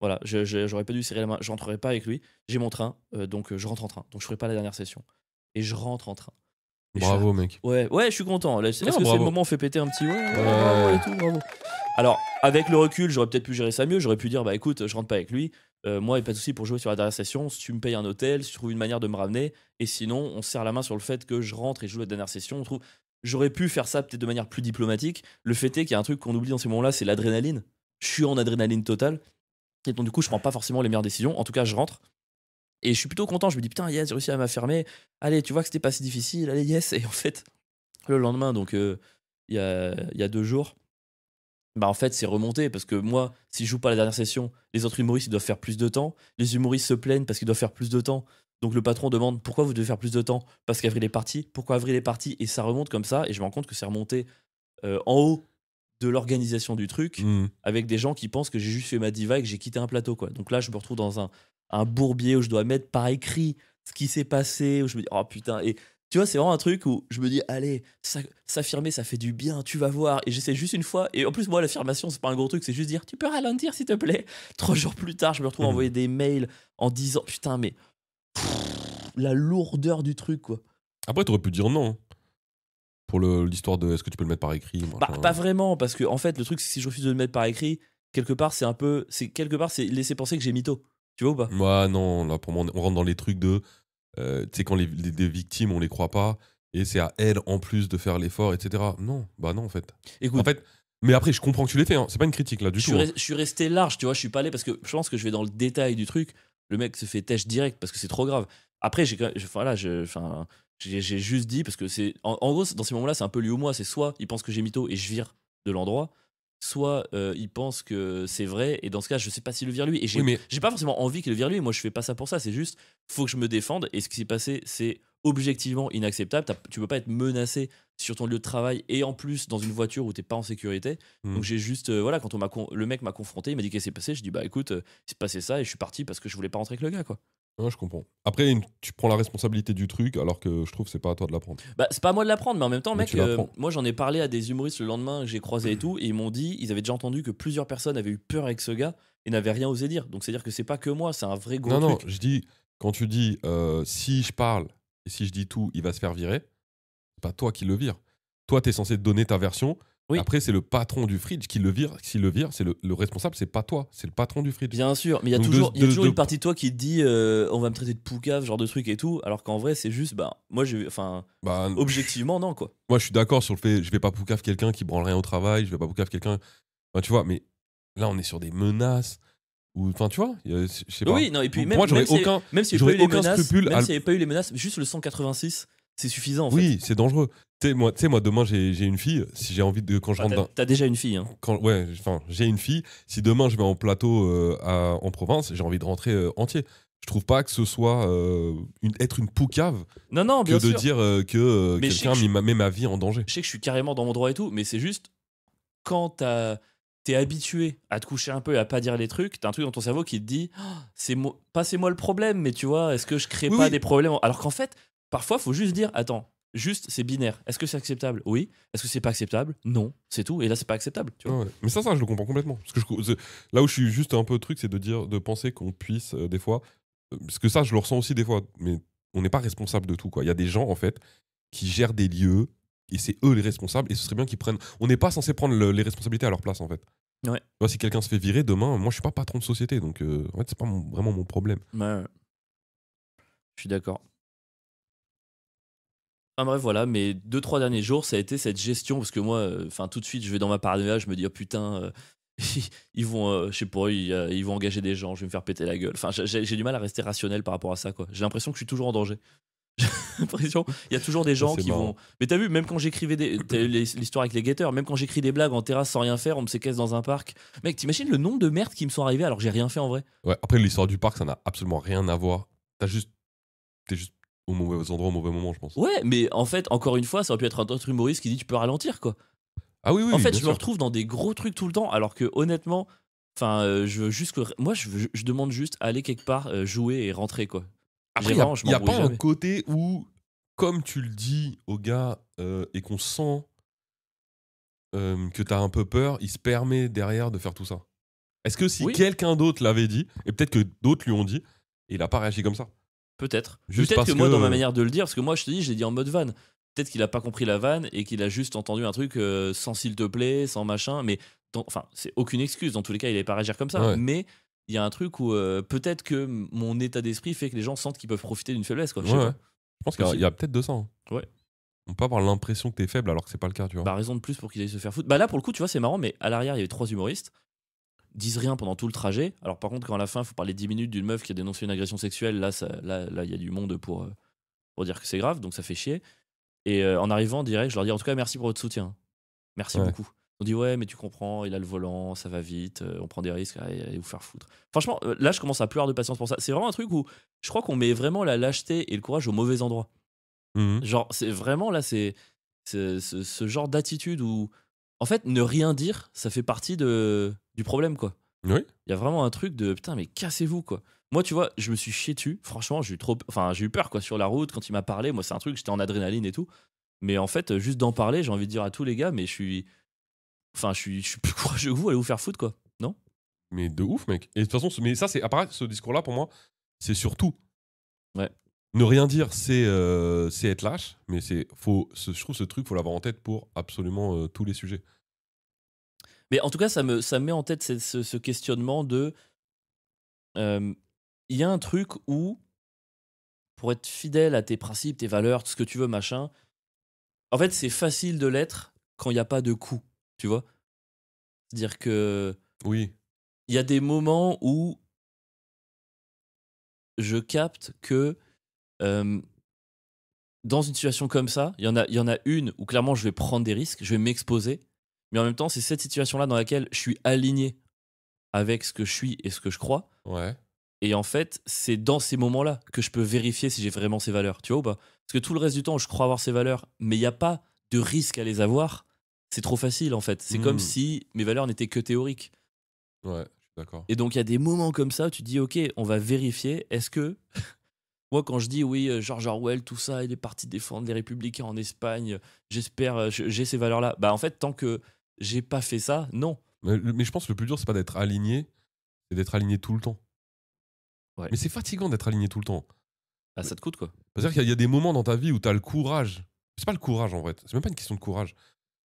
Voilà, j'aurais pas dû serrer la main, je rentrerai pas avec lui. J'ai mon train, donc je rentre en train. Donc je ferai pas la dernière session. Et je rentre en train. Et Bravo, mec. Ouais, je suis content. Là, est-ce que c'est bravo. le moment où on fait péter un petit bravo et tout, bravo. Alors, avec le recul, j'aurais peut-être pu gérer ça mieux. J'aurais pu dire, bah écoute, je rentre pas avec lui. Moi, il n'y a pas de souci pour jouer sur la dernière session. Si tu me payes un hôtel, si tu trouves une manière de me ramener. Et sinon, on se serre la main sur le fait que je rentre et je joue la dernière session. J'aurais pu faire ça peut-être de manière plus diplomatique. Le fait est qu'il y a un truc qu'on oublie dans ces moments-là, c'est l'adrénaline. Je suis en adrénaline totale. Et donc, du coup, je prends pas forcément les meilleures décisions. En tout cas, je rentre. Et je suis plutôt content. Je me dis, putain, yes, j'ai réussi à m'affirmer. Allez, tu vois que c'était pas si difficile. Allez, yes. Et en fait, le lendemain, donc il y a 2 jours, bah en fait, c'est remonté parce que moi, si je joue pas la dernière session, les autres humoristes ils doivent faire plus de temps. Les humoristes se plaignent parce qu'ils doivent faire plus de temps. Donc le patron demande pourquoi vous devez faire plus de temps. Parce qu'Avril est parti. Pourquoi Avril est parti. Et ça remonte comme ça. Et je me rends compte que c'est remonté en haut de l'organisation du truc, avec des gens qui pensent que j'ai juste fait ma diva et que j'ai quitté un plateau, quoi. Donc là, je me retrouve dans un bourbier où je dois mettre par écrit ce qui s'est passé, où je me dis, oh putain. Et tu vois, c'est vraiment un truc où je me dis, allez, s'affirmer, ça fait du bien, tu vas voir. Et j'essaie juste une fois. Et en plus, moi, l'affirmation, c'est pas un gros truc, c'est juste dire, tu peux ralentir, s'il te plaît. 3 jours plus tard, je me retrouve à envoyer des mails en disant, putain, mais la lourdeur du truc, quoi. Après, t'aurais pu dire non. Pour l'histoire de est-ce que tu peux le mettre par écrit, Bah, pas vraiment, parce que en fait, le truc, c'est que si je refuse de le mettre par écrit, quelque part, c'est laisser penser que j'ai mytho. Tu vois ou pas? Ouais, non, là, pour moi, on rentre dans les trucs de. Tu sais, quand des victimes, on les croit pas, et c'est à elles, en plus, de faire l'effort, etc. Non, bah non, en fait. Écoute, En fait, mais après, je comprends que tu l'aies fait, hein. C'est pas une critique, là, du tout. je suis resté large, tu vois, je suis pas allé parce que je pense que je vais dans le détail du truc. Le mec se fait têche direct parce que c'est trop grave. Après, j'ai juste dit parce que c'est. En gros, dans ces moments-là, c'est un peu lui ou moi. C'est soit il pense que j'ai mytho et je vire de l'endroit, soit il pense que c'est vrai. Et dans ce cas, je sais pas s'il le vire lui. Et Oui, mais j'ai pas forcément envie qu'il le vire lui. Moi, je fais pas ça pour ça. C'est juste, faut que je me défende. Et ce qui s'est passé, c'est objectivement inacceptable. Tu peux pas être menacé sur ton lieu de travail et en plus dans une voiture où t'es pas en sécurité. Donc j'ai juste, voilà, quand le mec m'a confronté, il m'a dit qu'est-ce qui s'est passé. Je dis bah écoute, il s'est passé ça et je suis parti parce que je voulais pas rentrer avec le gars, quoi. ouais, je comprends. Après, tu prends la responsabilité du truc, alors que je trouve que c'est pas à toi de l'apprendre. Bah, c'est pas à moi de l'apprendre, mais en même temps, Mais mec, tu l'apprends. moi j'en ai parlé à des humoristes le lendemain que j'ai croisé et tout, et ils m'ont dit, ils avaient déjà entendu que plusieurs personnes avaient eu peur avec ce gars et n'avaient rien osé dire. Donc c'est à dire que c'est pas que moi, c'est un vrai gros Non, truc. je dis, quand tu dis si je parle et si je dis tout, il va se faire virer, c'est pas toi qui le vire. Toi, t'es censé te donner ta version. Oui. Après, c'est le patron du fridge qui le vire. S'il le vire, c'est le responsable, c'est pas toi, c'est le patron du fridge. Bien sûr, mais il y a Donc toujours, il y a toujours une partie de toi qui te dit on va me traiter de poucave, genre de truc et tout, alors qu'en vrai c'est juste, bah, Bah, objectivement non, quoi. moi, je suis d'accord sur le fait, je vais pas poucave quelqu'un qui branle rien au travail, je vais pas poucave quelqu'un. Enfin, tu vois, mais là, on est sur des menaces. Ou, enfin, tu vois, je sais pas. Oui, non, et puis même, moi, j'aurais même s'il y aucun, même s'il y avait j'aurais pas eu les aucun menaces, scrupule même à. s'il y avait pas eu les menaces, juste le 186, c'est suffisant en fait. Oui, c'est dangereux. Tu sais, moi, demain, j'ai une fille. Si j'ai envie de. Quand je rentre dans. T'as déjà une fille, hein. Ouais, enfin, j'ai une fille. Si demain, je vais en plateau en province, j'ai envie de rentrer entier. Je trouve pas que ce soit être une poucave Non, que bien de sûr. dire que Mais quelqu'un met ma vie en danger. Je sais que je suis carrément dans mon droit et tout, mais c'est juste quand t'as t'es habitué à te coucher un peu et à pas dire les trucs, t'as un truc dans ton cerveau qui te dit oh, pas c'est moi le problème, mais tu vois, est-ce que je crée Oui, pas oui. des problèmes? Alors qu'en fait, parfois, faut juste dire attends, juste c'est binaire. Est-ce que c'est acceptable? Oui. Est-ce que c'est pas acceptable? Non. C'est tout. Et là, c'est pas acceptable, tu vois. Ouais, ouais. Mais ça, je le comprends complètement. Parce que là où je suis juste un peu truc, c'est de penser qu'on puisse, des fois. Parce que ça, je le ressens aussi des fois. Mais on n'est pas responsable de tout, quoi. Il y a des gens, en fait, qui gèrent des lieux. Et c'est eux les responsables. Et ce serait bien qu'ils prennent. On n'est pas censé prendre les responsabilités à leur place, en fait. Ouais. Tu vois, si quelqu'un se fait virer demain, moi, je suis pas patron de société. Donc, en fait, c'est pas vraiment mon problème. Ouais. Je suis d'accord. Ah bref, voilà, mes 2-3 derniers jours, ça a été cette gestion, parce que moi, enfin tout de suite, je vais dans ma paranoïa, je me dis, oh putain, ils vont, je sais pas, ils vont engager des gens, je vais me faire péter la gueule. Enfin, j'ai du mal à rester rationnel par rapport à ça, quoi. J'ai l'impression que je suis toujours en danger. J'ai l'impression, il y a toujours des Ça, gens c'est qui vont. marrant. Mais t'as vu, même quand j'écrivais l'histoire avec les guetteurs, même quand j'écris des blagues en terrasse sans rien faire, on me séquestre dans un parc. Mec, t'imagines le nombre de merdes qui me sont arrivées alors que j'ai rien fait en vrai? Ouais, après, l'histoire du parc, ça n'a absolument rien à voir. T'es juste au mauvais endroit, au mauvais moment, je pense. Ouais, mais en fait, encore une fois, ça aurait pu être un autre humoriste qui dit tu peux ralentir, quoi. Ah oui, oui, En oui, fait, bien je me sûr. retrouve dans des gros trucs tout le temps, alors que honnêtement, enfin, je veux juste que moi, je demande juste à aller quelque part, jouer et rentrer quoi. Après, J'ai il n'y a, vraiment, je y a m'embrouille pas un jamais. côté où, comme tu le dis au gars et qu'on sent que t'as un peu peur, il se permet derrière de faire tout ça. Est-ce que si Oui, quelqu'un d'autre l'avait dit, et peut-être que d'autres lui ont dit, et il a pas réagi comme ça? peut-être. Juste Peut-être que parce que. moi, dans ma manière de le dire, parce que moi, je te dis, j'ai dit en mode van. Peut-être qu'il a pas compris la vanne et qu'il a juste entendu un truc sans s'il te plaît, sans machin. Mais enfin, c'est aucune excuse. Dans tous les cas, il allait pas réagir comme ça. Ouais, Mais il y a un truc où peut-être que mon état d'esprit fait que les gens sentent qu'ils peuvent profiter d'une faiblesse quoi. Je ouais, sais ouais. pas. Je pense C'est qu'il y a possible. peut-être de ça, hein. Ouais. On peut avoir l'impression que t'es faible alors que c'est pas le cas, tu vois. Bah, raison de plus pour qu'ils aillent se faire foutre. Bah là, pour le coup, tu vois, c'est marrant, mais à l'arrière, il y avait 3 humoristes, disent rien pendant tout le trajet. Alors par contre, quand à la fin, il faut parler 10 minutes d'une meuf qui a dénoncé une agression sexuelle, là, il y a du monde pour dire que c'est grave, donc ça fait chier. Et en arrivant direct, je leur dis en tout cas merci pour votre soutien. Merci Ouais. beaucoup. On dit ouais, mais tu comprends, il a le volant, ça va vite, on prend des risques, allez vous faire foutre. Franchement, là, je commence à plus avoir de patience pour ça. C'est vraiment un truc où je crois qu'on met vraiment la lâcheté et le courage au mauvais endroit. Mhm. Genre, c'est vraiment là, c'est ce genre d'attitude où, en fait, ne rien dire, ça fait partie du problème, quoi. Oui. Il y a vraiment un truc de putain, mais cassez-vous, quoi. Moi, tu vois, je me suis chié dessus. Franchement, j'ai eu peur, quoi, sur la route quand il m'a parlé. Moi, c'est un truc, j'étais en adrénaline et tout. Mais en fait, juste d'en parler, j'ai envie de dire à tous les gars, mais je suis plus courageux que vous, allez vous faire foutre, quoi. Non? Mais de ouf, mec. Et de toute façon, mais ça, c'est. Apparaît, ce discours-là, pour moi, c'est surtout. Ouais. Ne rien dire, c'est être lâche, mais je trouve ce truc, faut l'avoir en tête pour absolument tous les sujets. Mais en tout cas, ça me met en tête ce questionnement de. euh, Il y a un truc où pour être fidèle à tes principes, tes valeurs, tout ce que tu veux, machin. En fait, c'est facile de l'être quand il n'y a pas de coup, tu vois. C'est-à-dire que Oui, il y a des moments où je capte que euh, dans une situation comme ça, il y en a une où clairement je vais prendre des risques, je vais m'exposer, mais en même temps, c'est cette situation-là dans laquelle je suis aligné avec ce que je suis et ce que je crois. ouais. Et en fait, c'est dans ces moments-là que je peux vérifier si j'ai vraiment ces valeurs, tu vois ou pas? Parce que tout le reste du temps, je crois avoir ces valeurs, mais il n'y a pas de risque à les avoir. C'est trop facile en fait. C'est comme Hmm. si mes valeurs n'étaient que théoriques. Ouais, je suis d'accord. Et donc il y a des moments comme ça où tu te dis, ok, on va vérifier. Est-ce que moi, quand je dis oui, George Orwell, tout ça, il est parti défendre les républicains en Espagne, j'espère, j'ai ces valeurs-là. Bah en fait, tant que j'ai pas fait ça, non. Mais je pense que le plus dur, c'est pas d'être aligné, c'est d'être aligné tout le temps. Ouais. Mais c'est fatigant d'être aligné tout le temps. Ah, ça te coûte quoi. C'est-à-dire qu'il y a des moments dans ta vie où tu as le courage. C'est pas le courage en fait. C'est même pas une question de courage.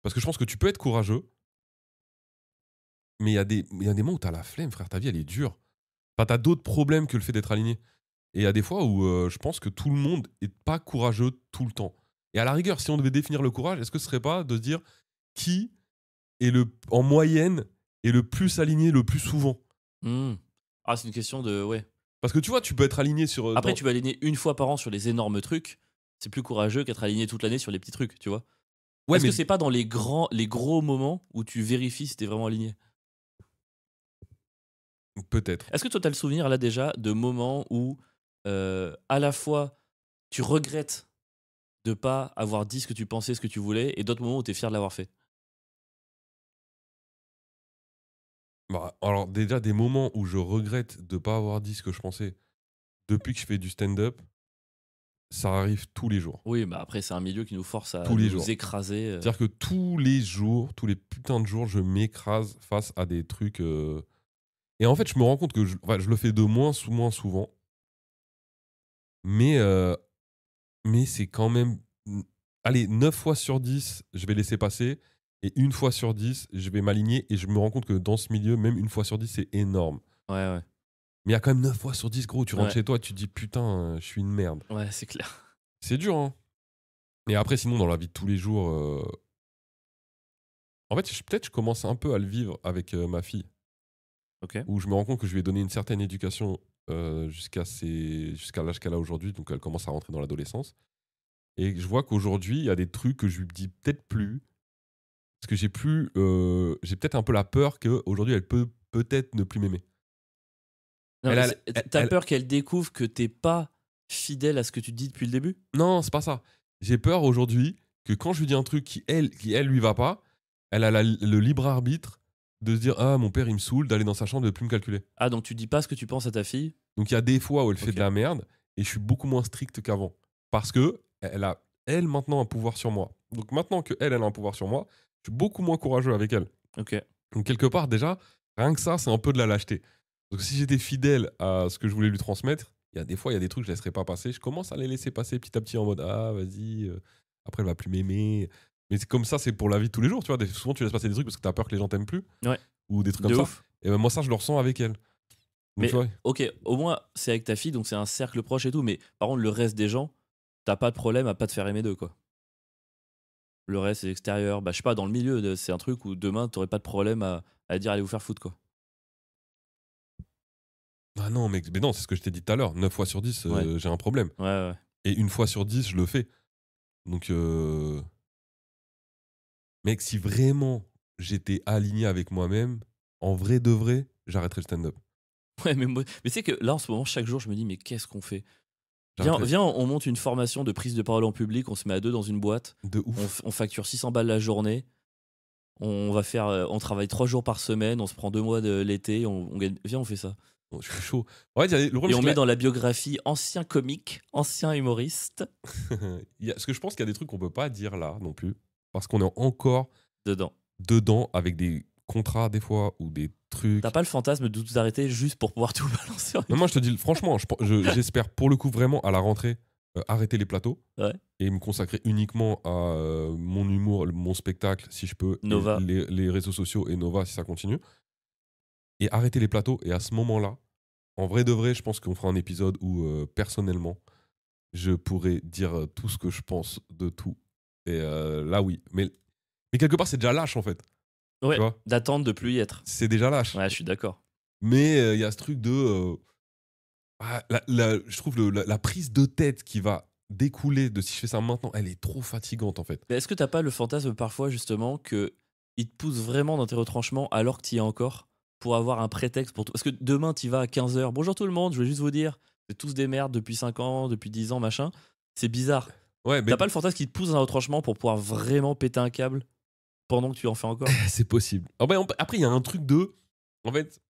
Parce que je pense que tu peux être courageux, mais il y a des moments où tu as la flemme, frère. Ta vie, elle est dure. Enfin, tu as d'autres problèmes que le fait d'être aligné. Et il y a des fois où je pense que tout le monde est pas courageux tout le temps. Et à la rigueur, si on devait définir le courage, est-ce que ce serait pas de se dire qui est en moyenne est le plus aligné le plus souvent? Hmm. Ah, c'est une question de ouais. Parce que tu vois, tu peux être aligné sur. Après, tu vas aligner une fois par an sur les énormes trucs. C'est plus courageux qu'être aligné toute l'année sur les petits trucs, tu vois. Ouais, Est-ce que mais c'est pas dans les gros moments où tu vérifies si t'es vraiment aligné? peut-être. Est-ce que toi, t'as le souvenir là déjà de moments où à la fois tu regrettes de pas avoir dit ce que tu pensais, ce que tu voulais, et d'autres moments où t'es fier de l'avoir fait? Bah, alors, déjà, des moments où je regrette de pas avoir dit ce que je pensais depuis que je fais du stand-up, ça arrive tous les jours. Oui, bah après, c'est un milieu qui nous force à Tous les nous jours. écraser. C'est-à-dire que tous les jours, tous les putains de jours, je m'écrase face à des trucs. Et en fait, je me rends compte que enfin, je le fais de moins souvent. Mais, mais c'est quand même. Allez, 9 fois sur 10, je vais laisser passer. Et une fois sur 10, je vais m'aligner. Et je me rends compte que dans ce milieu, même une fois sur 10, c'est énorme. Ouais, ouais. Mais il y a quand même 9 fois sur 10, gros. Tu rentres Ouais, chez toi, tu te dis putain, je suis une merde. ouais, c'est clair. C'est dur, hein. Et après, sinon, dans la vie de tous les jours. En fait, peut-être je commence un peu à le vivre avec ma fille. Ok. Où je me rends compte que je lui ai donné une certaine éducation jusqu'à l'âge qu'elle a aujourd'hui. Donc, elle commence à rentrer dans l'adolescence. Et je vois qu'aujourd'hui, il y a des trucs que je lui dis peut-être plus. Parce que j'ai peut-être un peu la peur qu'aujourd'hui, elle peut peut-être ne plus m'aimer. Non, Elle mais a, t'as peur qu'elle découvre que t'es pas fidèle à ce que tu te dis depuis le début? Non, c'est pas ça. J'ai peur aujourd'hui que quand je lui dis un truc qui elle, lui va pas, elle a le libre arbitre de se dire ah, mon père, il me saoule, d'aller dans sa chambre, de plus me calculer. Ah, donc tu dis pas ce que tu penses à ta fille? Donc il y a des fois où elle fait Ok. de la merde et je suis beaucoup moins strict qu'avant. Parce que elle a, elle, maintenant un pouvoir sur moi. Donc maintenant que elle a un pouvoir sur moi, je suis beaucoup moins courageux avec elle. Ok. Donc quelque part, déjà, rien que ça, c'est un peu de la lâcheté. Donc si j'étais fidèle à ce que je voulais lui transmettre, il y a des fois, il y a des trucs que je ne laisserais pas passer. Je commence à les laisser passer petit à petit en mode ah, vas-y, après elle va plus m'aimer. Mais c'est comme ça, c'est pour la vie de tous les jours, tu vois. Souvent, tu laisses passer des trucs parce que tu as peur que les gens t'aiment plus Ouais. ou des trucs De comme ça. ouf. Et ben, moi, ça, je le ressens avec elle. Donc, tu Mais vois, ok, au moins c'est avec ta fille, donc c'est un cercle proche et tout. Mais par contre, le reste des gens, t'as pas de problème à pas te faire aimer d'eux, quoi. Le reste, c'est extérieur. Bah, je sais pas, dans le milieu, c'est un truc où demain, t'aurais pas de problème à dire allez vous faire foutre, quoi. ah non, mais non, c'est ce que je t'ai dit tout à l'heure. 9 fois sur 10, Ouais, j'ai un problème. ouais, ouais. Et une fois sur 10, je le fais. Donc, mec, si vraiment j'étais aligné avec moi-même, en vrai de vrai, j'arrêterais le stand-up. Ouais, mais tu sais que là, en ce moment, chaque jour, je me dis, mais qu'est-ce qu'on fait? Viens, J'arrêterais viens, on monte une formation de prise de parole en public, on se met à deux dans une boîte, de on, ouf. on facture 600 balles la journée, on travaille 3 jours par semaine, on se prend 2 mois de l'été, on gagne, viens, on fait ça. Bon, je suis chaud. En fait, le problème, Et c'est on que met dans la biographie ancien comique, ancien humoriste parce que je pense qu'il y a des trucs qu'on peut pas dire là non plus. Parce qu'on est encore dedans. dedans avec des contrats, des fois, ou des T'as trucs. pas le fantasme de tout arrêter juste pour pouvoir tout balancer en Mais une moi, je te dis, franchement, j'espère pour le coup vraiment à la rentrée arrêter les plateaux Ouais. et me consacrer uniquement à mon humour, mon spectacle, si je peux, et Nova. les réseaux sociaux et Nova si ça continue. Et arrêter les plateaux. Et à ce moment-là, en vrai de vrai, je pense qu'on fera un épisode où, personnellement, je pourrais dire tout ce que je pense de tout. Et là, oui. Mais quelque part, c'est déjà lâche, en fait. Tu Ouais, vois, d'attendre de plus y être. c'est déjà lâche. Ouais, je suis d'accord. Mais il y a ce truc de. Je trouve la prise de tête qui va découler de si je fais ça maintenant, elle est trop fatigante, en fait. Mais est-ce que t'as pas le fantasme parfois justement que il te pousse vraiment dans tes retranchements alors que t'y es encore pour avoir un prétexte pour tout? Parce que demain t'y vas à 15h. Bonjour tout le monde, je veux juste vous dire, vous êtes tous des merdes depuis 5 ans, depuis 10 ans, machin. C'est bizarre. Ouais, mais T'as pas le fantasme qui te pousse dans un retranchement pour pouvoir vraiment péter un câble pendant que tu en fais encore? c'est possible. Après, il y a un truc de. En fait,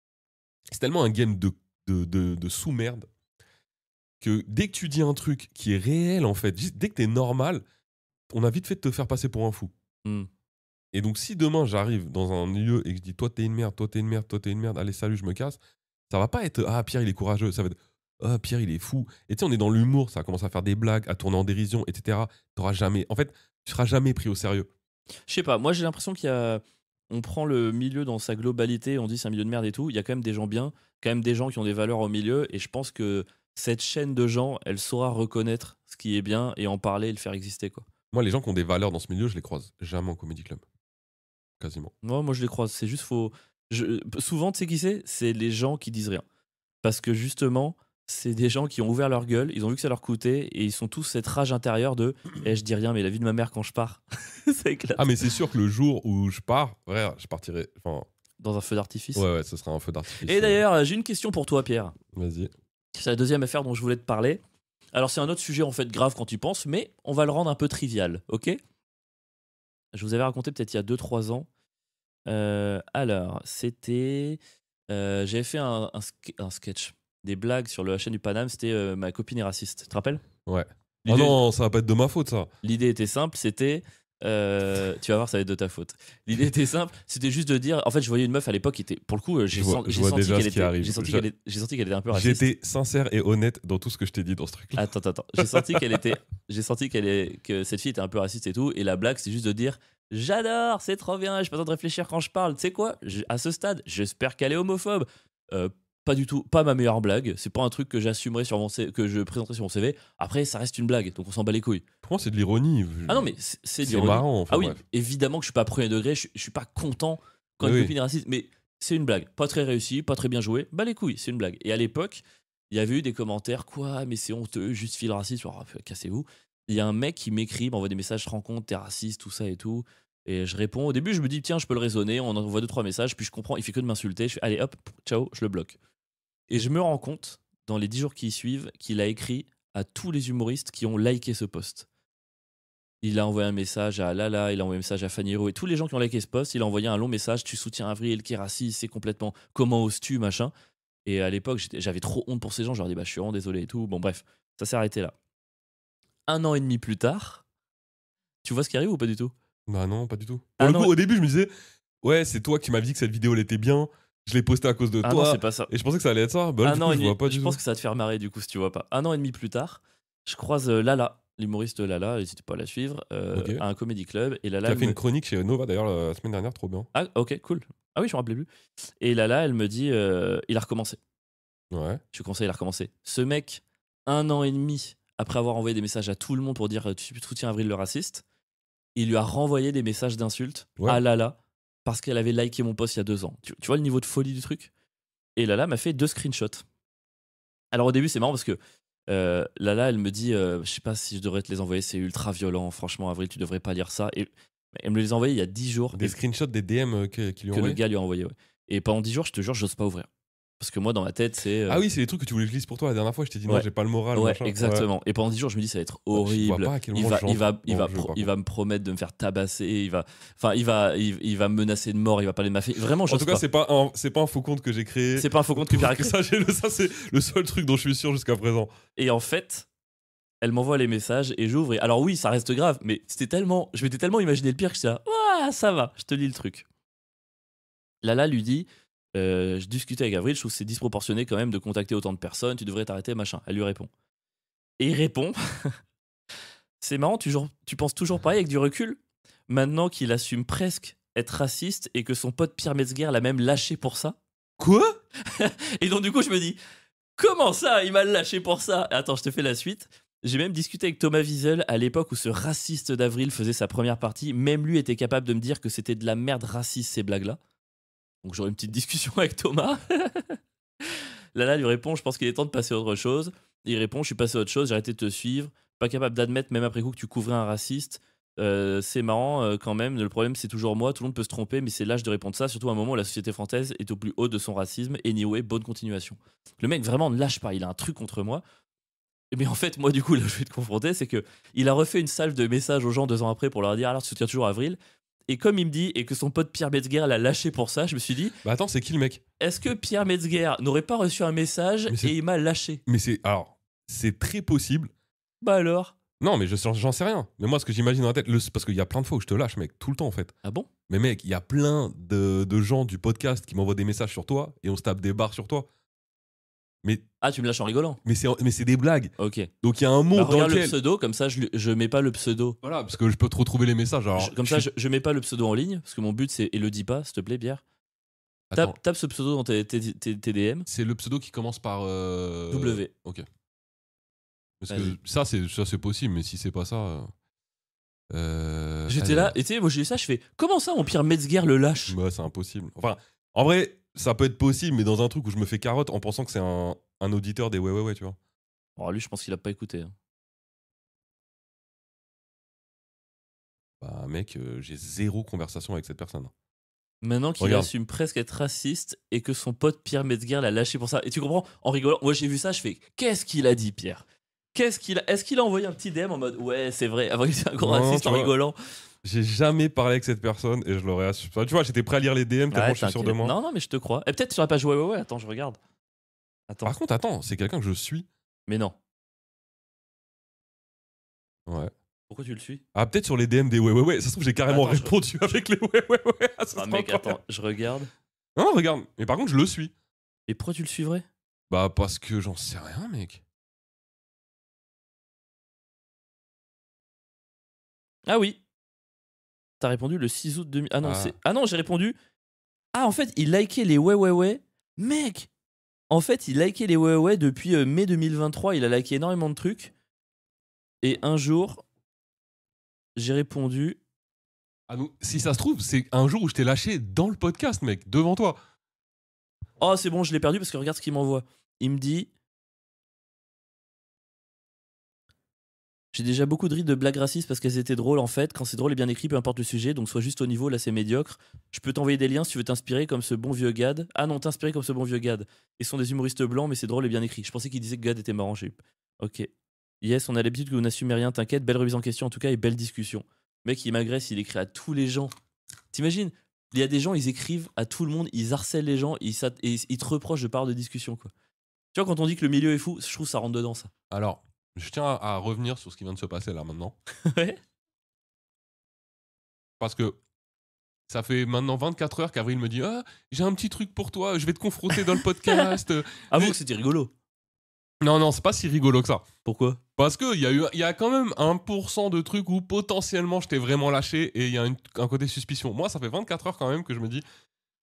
c'est tellement un game de sous-merde que dès que tu dis un truc qui est réel, en fait, dès que t'es normal, on a vite fait de te faire passer pour un fou. Hmm. Et donc, si demain j'arrive dans un lieu et que je dis toi t'es une merde, toi t'es une merde, toi t'es une merde, allez salut, je me casse, ça va pas être ah Pierre il est courageux, ça va être ah Pierre il est fou. Et tu sais, on est dans l'humour, ça commence à faire des blagues, à tourner en dérision, etc. T'auras jamais, en fait, tu seras jamais pris au sérieux. Je sais pas, moi j'ai l'impression qu'il y a. On prend le milieu dans sa globalité, on dit c'est un milieu de merde et tout. Il y a quand même des gens bien, quand même des gens qui ont des valeurs au milieu. Et je pense que cette chaîne de gens, elle saura reconnaître ce qui est bien et en parler et le faire exister, quoi. Moi, les gens qui ont des valeurs dans ce milieu, je les croise jamais en comédie club, quasiment. Moi je les croise. C'est juste faux. Souvent, tu sais qui c'est? C'est les gens qui disent rien. Parce que justement, c'est des gens qui ont ouvert leur gueule, ils ont vu que ça leur coûtait et ils sont tous cette rage intérieure de eh, je dis rien, mais la vie de ma mère quand je pars, ça éclate. Ah mais c'est sûr que le jour où je pars, ouais, je partirai. Enfin, Dans un feu d'artifice. ouais, ce sera un feu d'artifice. Et d'ailleurs, j'ai une question pour toi, Pierre. Vas-y. C'est la deuxième affaire dont je voulais te parler. Alors, c'est un autre sujet en fait grave quand tu penses, mais on va le rendre un peu trivial, ok? Je vous avais raconté peut-être il y a 2-3 ans. Alors, c'était. J'avais fait un sketch, des blagues sur la chaîne du Paname, c'était ma copine est raciste. Tu te rappelles? Ouais. Oh L'idée, non, ça va pas être de ma faute, ça. l'idée était simple, c'était. Tu vas voir, ça va être de ta faute. L'idée était simple, c'était juste de dire. En fait, je voyais une meuf à l'époque qui était. Pour le coup, Je vois senti déjà qu'elle ce qui était. arrive. J'ai senti qu'elle était un peu raciste. J'étais sincère et honnête dans tout ce que je t'ai dit dans ce truc-là. Attends. J'ai senti qu'elle était. J'ai senti que cette fille était un peu raciste et tout. Et la blague, c'est juste de dire j'adore, c'est trop bien, j'ai pas besoin de réfléchir quand je parle. Tu sais quoi? À ce stade, j'espère qu'elle est homophobe. Pas du tout, pas ma meilleure blague. C'est pas un truc que j'assumerais sur que je présenterais sur mon CV. Après, ça reste une blague, donc on s'en bat les couilles. Pour moi, c'est de l'ironie. Ah non, mais c'est C'est d'ironie. marrant. Enfin, Ah oui, bref. évidemment que je suis pas premier degré, je suis pas content quand Oui, une oui. copine est raciste, mais c'est une blague. Pas très réussie, pas très bien jouée. Bah les couilles, c'est une blague. Et à l'époque, il y avait eu des commentaires, quoi, mais c'est honteux, justifie le racisme. Oh, cassez-vous. Il y a un mec qui m'écrit, m'envoie des messages, je te rends compte, t'es raciste, tout ça et tout. Et je réponds. Au début, je me dis, tiens, je peux le raisonner. On envoie 2-3 messages, puis je comprends, il fait que de m'insulter. Je fais, allez, hop, ciao, je le bloque. Et je me rends compte, dans les 10 jours qui suivent, qu'il a écrit à tous les humoristes qui ont liké ce post. Il a envoyé un message à Lala, il a envoyé un message à Fanny Hero et tous les gens qui ont liké ce post, il a envoyé un long message, tu soutiens Avril qui est raciste, c'est complètement comment oses-tu, machin. Et à l'époque, j'avais trop honte pour ces gens, je leur dis bah je suis vraiment désolé et tout. Bon bref, ça s'est arrêté là. 1 an et demi plus tard, tu vois ce qui arrive ou pas du tout? Bah non, pas du tout. Ah Pour le non. coup, au début, je me disais, ouais, c'est toi qui m'as dit que cette vidéo, elle était bien. Je l'ai postée à cause de Ah non, toi. c'est pas ça. Et je pensais que ça allait être ça. Bah, là, Un du an coup, et je demi, vois pas du je tout. pense que ça va te faire marrer du coup si tu vois pas. 1 an et demi plus tard, je croise Lala, l'humoriste Lala, n'hésitez pas à la suivre, Ok. à un comédie club. Et Lala, Qui a elle fait me- une chronique chez Nova d'ailleurs la semaine dernière, trop bien. Ah ok, cool. Ah oui, je me rappelais plus. Et Lala, elle me dit, il a recommencé. Ouais. Je te conseille, il a recommencé. Ce mec, 1 an et demi après avoir envoyé des messages à tout le monde pour dire tu soutiens Avril le raciste, il lui a renvoyé des messages d'insultes Ouais. à Lala parce qu'elle avait liké mon post il y a 2 ans. Tu vois le niveau de folie du truc? Et Lala m'a fait 2 screenshots. Alors au début, c'est marrant parce que Lala, elle me dit je sais pas si je devrais te les envoyer, c'est ultra violent. Franchement, Avril, tu devrais pas lire ça. Et elle me les a envoyés il y a 10 jours. Des screenshots des DM qui lui ont Que le envoyé. gars lui a envoyé. Ouais. Et pendant 10 jours, je te jure, j'ose pas ouvrir. Parce que moi, dans ma tête, c'est. Ah oui, c'est les trucs que tu voulais que je lise pour toi la dernière fois. Je t'ai dit non, Ouais. j'ai pas le moral. Ouais, machin. exactement. Et pendant 10 jours, je me dis, ça va être Je vois horrible. pas à quel Il moment va, il va, j'entre il dans va, le jeu, par il va me promettre de me faire tabasser. Il va me menacer de mort. Il va parler de ma fille. Vraiment, En j'ose tout cas, pas. c'est pas un faux compte que j'ai créé. C'est pas un faux compte que Pierre a créé. Ça, ça, c'est le seul truc dont je suis sûr jusqu'à présent. Et en fait, elle m'envoie les messages et j'ouvre. Alors oui, ça reste grave, mais je m'étais tellement imaginé le pire que j'étais là, ouah, ça va, je te lis le truc. Lala lui dit, je discutais avec Avril, je trouve que c'est disproportionné quand même de contacter autant de personnes, tu devrais t'arrêter, machin. Elle lui répond. Et il répond, c'est marrant, tu penses toujours pareil avec du recul, maintenant qu'il assume presque être raciste et que son pote Pierre Metzger l'a même lâché pour ça. Quoi? Et donc du coup, je me dis, comment ça, il m'a lâché pour ça? Attends, je te fais la suite. J'ai même discuté avec Thomas Wiesel à l'époque où ce raciste d'Avril faisait sa première partie. Même lui était capable de me dire que c'était de la merde raciste ces blagues-là. Donc j'aurai une petite discussion avec Thomas. Lala lui répond, je pense qu'il est temps de passer à autre chose. Il répond, je suis passé à autre chose, j'ai arrêté de te suivre. Pas capable d'admettre même après coup que tu couvrais un raciste. C'est marrant quand même, le problème c'est toujours moi, tout le monde peut se tromper, mais c'est lâche de répondre ça, surtout à un moment où la société française est au plus haut de son racisme. Anyway, bonne continuation. Le mec vraiment ne lâche pas, il a un truc contre moi. Mais en fait, moi, du coup, là, je vais te confronter, c'est que il a refait une salve de messages aux gens 2 ans après pour leur dire alors tu soutiens toujours Avril. Et comme il me dit, et que son pote Pierre Metzger l'a lâché pour ça, je me suis dit Bah attends, c'est qui le mec? est-ce que Pierre Metzger n'aurait pas reçu un message Mais c'est- et il m'a lâché? Mais c'est très possible. Bah alors? Non, mais j'en sais rien. Mais moi, ce que j'imagine dans la tête, parce qu'il y a plein de fois où je te lâche, mec, tout le temps en fait. Ah bon? Mais mec, il y a plein de gens du podcast qui m'envoient des messages sur toi et on se tape des barres sur toi. Ah, tu me lâches en rigolant? Mais c'est des blagues. Ok. Donc il y a un Bah, monde dans regarde le lequel. pseudo, comme ça, je mets pas le pseudo. Voilà, parce que je peux te retrouver les messages. Alors, Comme ça, je mets pas le pseudo en ligne, parce que mon but c'est. Et le dis pas, s'il te plaît, Pierre. Attends, Tape ce pseudo dans tes DM. c'est le pseudo qui commence par. W. Ok. Parce Vas-y. que ça, c'est possible, mais si c'est pas ça. J'étais allez. là, et tu sais, moi j'ai eu ça, je fais comment ça, mon Pierre Metzger le lâche? Ouais, c'est impossible. Enfin, en vrai, ça peut être possible, mais dans un truc où je me fais carotte en pensant que c'est un auditeur des ouais, tu vois. Oh, lui, je pense qu'il a pas écouté. Hein. Bah, mec, j'ai zéro conversation avec cette personne. Maintenant qu'il Regarde. assume presque être raciste et que son pote Pierre Metzger l'a lâché pour ça. Et tu comprends, en rigolant, moi j'ai vu ça, je fais qu'est-ce qu'il a dit, Pierre? Est-ce qu'il a envoyé un petit DM en mode ouais, c'est vrai, avant qu'il soit un gros Non, raciste tu en vois. rigolant? J'ai jamais parlé avec cette personne et je l'aurais assuré. Enfin, tu vois, j'étais prêt à lire les DM tellement Ouais, je suis sûr de t'inquiète. moi. Non, non, mais je te crois. Et peut-être sur la page ouais, attends, je regarde. Attends. Par contre, attends, c'est quelqu'un que je suis. Mais non. Ouais. Pourquoi tu le suis? Ah, peut-être sur les DM des ouais. Ça se trouve, j'ai carrément Attends, répondu avec les ouais. Ah, ça Ah, serait mec, incroyable. attends, je regarde. Non, regarde. Mais par contre, je le suis. Et pourquoi tu le suivrais? Bah, parce que j'en sais rien, mec. Ah oui. T'as répondu le 6 août 2000. Ah non, Ah. Ah non, j'ai répondu. Ah, en fait, il likait les ouais. Mec! En fait, il likait les ouais depuis mai 2023. Il a liké énormément de trucs. Et un jour, j'ai répondu. Ah, donc, si ça se trouve, c'est un jour où je t'ai lâché dans le podcast, mec, devant toi. Oh, c'est bon, je l'ai perdu parce que regarde ce qu'il m'envoie. Il me dit. J'ai déjà beaucoup de de blagues racistes parce qu'elles étaient drôles en fait. Quand c'est drôle et bien écrit, peu importe le sujet, donc sois juste au niveau, là c'est médiocre. Je peux t'envoyer des liens si tu veux t'inspirer comme ce bon vieux Gad. Ah non, t'inspirer comme ce bon vieux Gad. Ils sont des humoristes blancs, mais c'est drôle et bien écrit. Je pensais qu'il disait que Gad était marrant. Ok. Yes, on a l'habitude que vous n'assumez rien, t'inquiète. Belle remise en question en tout cas et belle discussion. Mec, il m'agresse, il écrit à tous les gens. T'imagines? Il y a des gens, ils écrivent à tout le monde, ils harcèlent les gens, et ils te reprochent de part de discussion quoi. Tu vois, quand on dit que le milieu est fou, je trouve que ça rentre dedans ça. Alors, je tiens à revenir sur ce qui vient de se passer là maintenant. Ouais. Parce que ça fait maintenant 24 heures qu'Avril me dit ah, j'ai un petit truc pour toi, je vais te confronter dans le podcast. Avoue que c'était rigolo. Non, c'est pas si rigolo que ça. Pourquoi? Parce qu'il y a quand même 1% de trucs où potentiellement je t'ai vraiment lâché et il y a un côté suspicion. Moi, ça fait 24 heures quand même que je me dis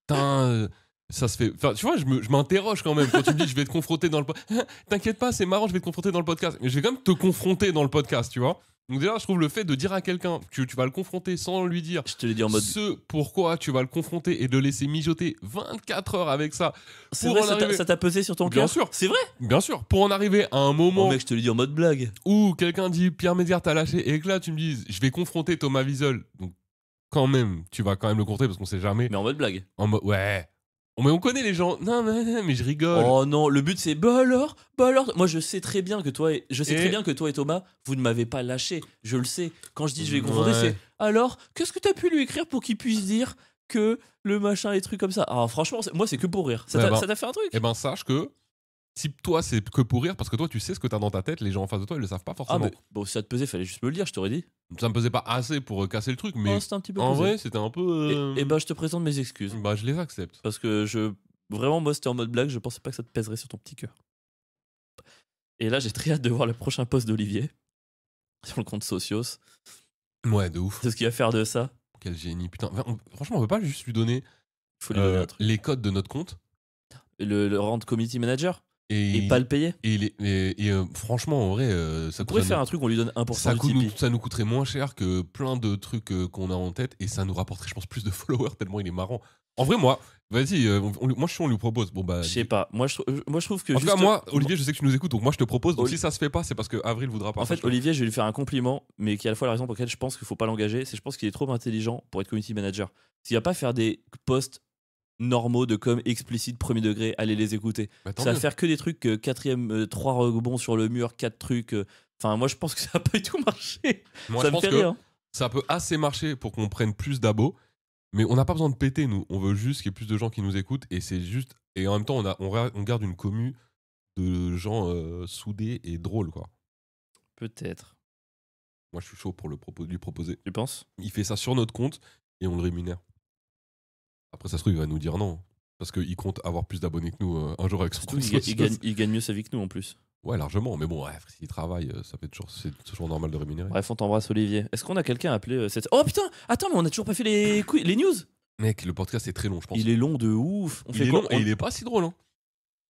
putain, ça se fait. Enfin, tu vois, je m'interroge quand même quand tu me dis je vais te confronter dans le podcast. T'inquiète pas, c'est marrant, je vais te confronter dans le podcast. Mais je vais quand même te confronter dans le podcast, tu vois. Donc déjà, je trouve le fait de dire à quelqu'un que tu vas le confronter sans lui dire Je te l'ai dit en mode. ce pourquoi tu vas le confronter et de le laisser mijoter 24 heures avec ça. C'est pour vrai, en arriver- ça t'a pesé sur ton Bien cœur? sûr. C'est vrai? Bien sûr, pour en arriver à un Oh moment mec, je te l'ai dit en mode blague. où quelqu'un dit Pierre Mézières t'a lâché et que là tu me dises je vais confronter Thomas Wiesel. Donc quand même, tu vas quand même le confronter parce qu'on sait jamais. Mais en mode blague. En mode ouais. Oh, mais on connaît les gens. Non, mais je rigole. Oh non, le but c'est bah alors. Moi je sais très bien que toi et Thomas, vous ne m'avez pas lâché. Je le sais. Quand je dis je vais confronter, Ouais. c'est alors qu'est-ce que t'as pu lui écrire pour qu'il puisse dire que le machin et trucs comme ça? Ah franchement, moi c'est que pour rire. Ça Ouais, t'a fait un truc? Eh ben sache que si toi c'est que pour rire parce que toi tu sais ce que t'as dans ta tête, les gens en face de toi ils le savent pas Ah forcément. mais bon, si ça te pesait, fallait juste me le dire, je t'aurais dit. Ça me pesait pas assez pour casser le truc, mais Oh, c'était un petit peu en pesé. vrai c'était un peu. Et bah je te présente mes excuses. Bah je les accepte. Parce que vraiment, moi, c'était en mode blague, je pensais pas que ça te pèserait sur ton petit cœur. Et là, j'ai très hâte de voir le prochain post d'Olivier sur le compte Socios. Ouais, de ouf. C'est ce qu'il va faire de ça. Quel génie, putain. Enfin, franchement, on peut pas juste lui donner Il faut lui donner un truc. les codes de notre compte Le rendre community manager et et pas le payer. franchement, en vrai, ça On pourrait coûterait faire un truc, on lui donne 1% ça, du Tipeee. ça nous coûterait moins cher que plein de trucs qu'on a en tête et ça nous rapporterait, je pense, plus de followers tellement il est marrant. En vrai, moi, vas-y, moi je suis, on lui propose. Bon, bah, Je sais pas. Moi, je trouve que en tout juste... cas, moi, Olivier, je sais que tu nous écoutes, donc moi je te propose. Donc Oli- si ça se fait pas, c'est parce que Avril voudra pas. En fait, Olivier, je vais lui faire un compliment, mais qui est à la fois la raison pour laquelle je pense qu'il faut pas l'engager, c'est que je pense qu'il est trop intelligent pour être community manager. S'il va pas faire des posts normaux de com explicite premier degré, allez les écouter. Bah, tant Ça va mieux. faire que des trucs quatrième, 3 rebonds sur le mur, 4 trucs. Enfin, moi je pense que ça a pas du tout marché. Moi, Ça je me pense fait que rire. ça peut assez marcher pour qu'on prenne plus d'abos, mais on n'a pas besoin de péter, nous. On veut juste qu'il y ait plus de gens qui nous écoutent et c'est juste. Et en même temps, on garde une commu de gens soudés et drôles, quoi. Peut-être. Moi, je suis chaud pour lui proposer. Tu penses? Il fait ça sur notre compte et on le rémunère. Après, ça se trouve, il va nous dire non. Parce qu'il compte avoir plus d'abonnés que nous un jour avec son Surtout, compte. il gagne mieux sa vie que nous en plus. Ouais, largement. Mais bon, bref, s'il travaille, c'est toujours normal de rémunérer. Bref, on t'embrasse, Olivier. Est-ce qu'on a quelqu'un à appeler cette... Oh putain! Attends, mais on a toujours pas fait les news! Mec, le podcast est très long, je pense. Il est long de ouf. On Il fait est quoi? long et il est pas si drôle, hein.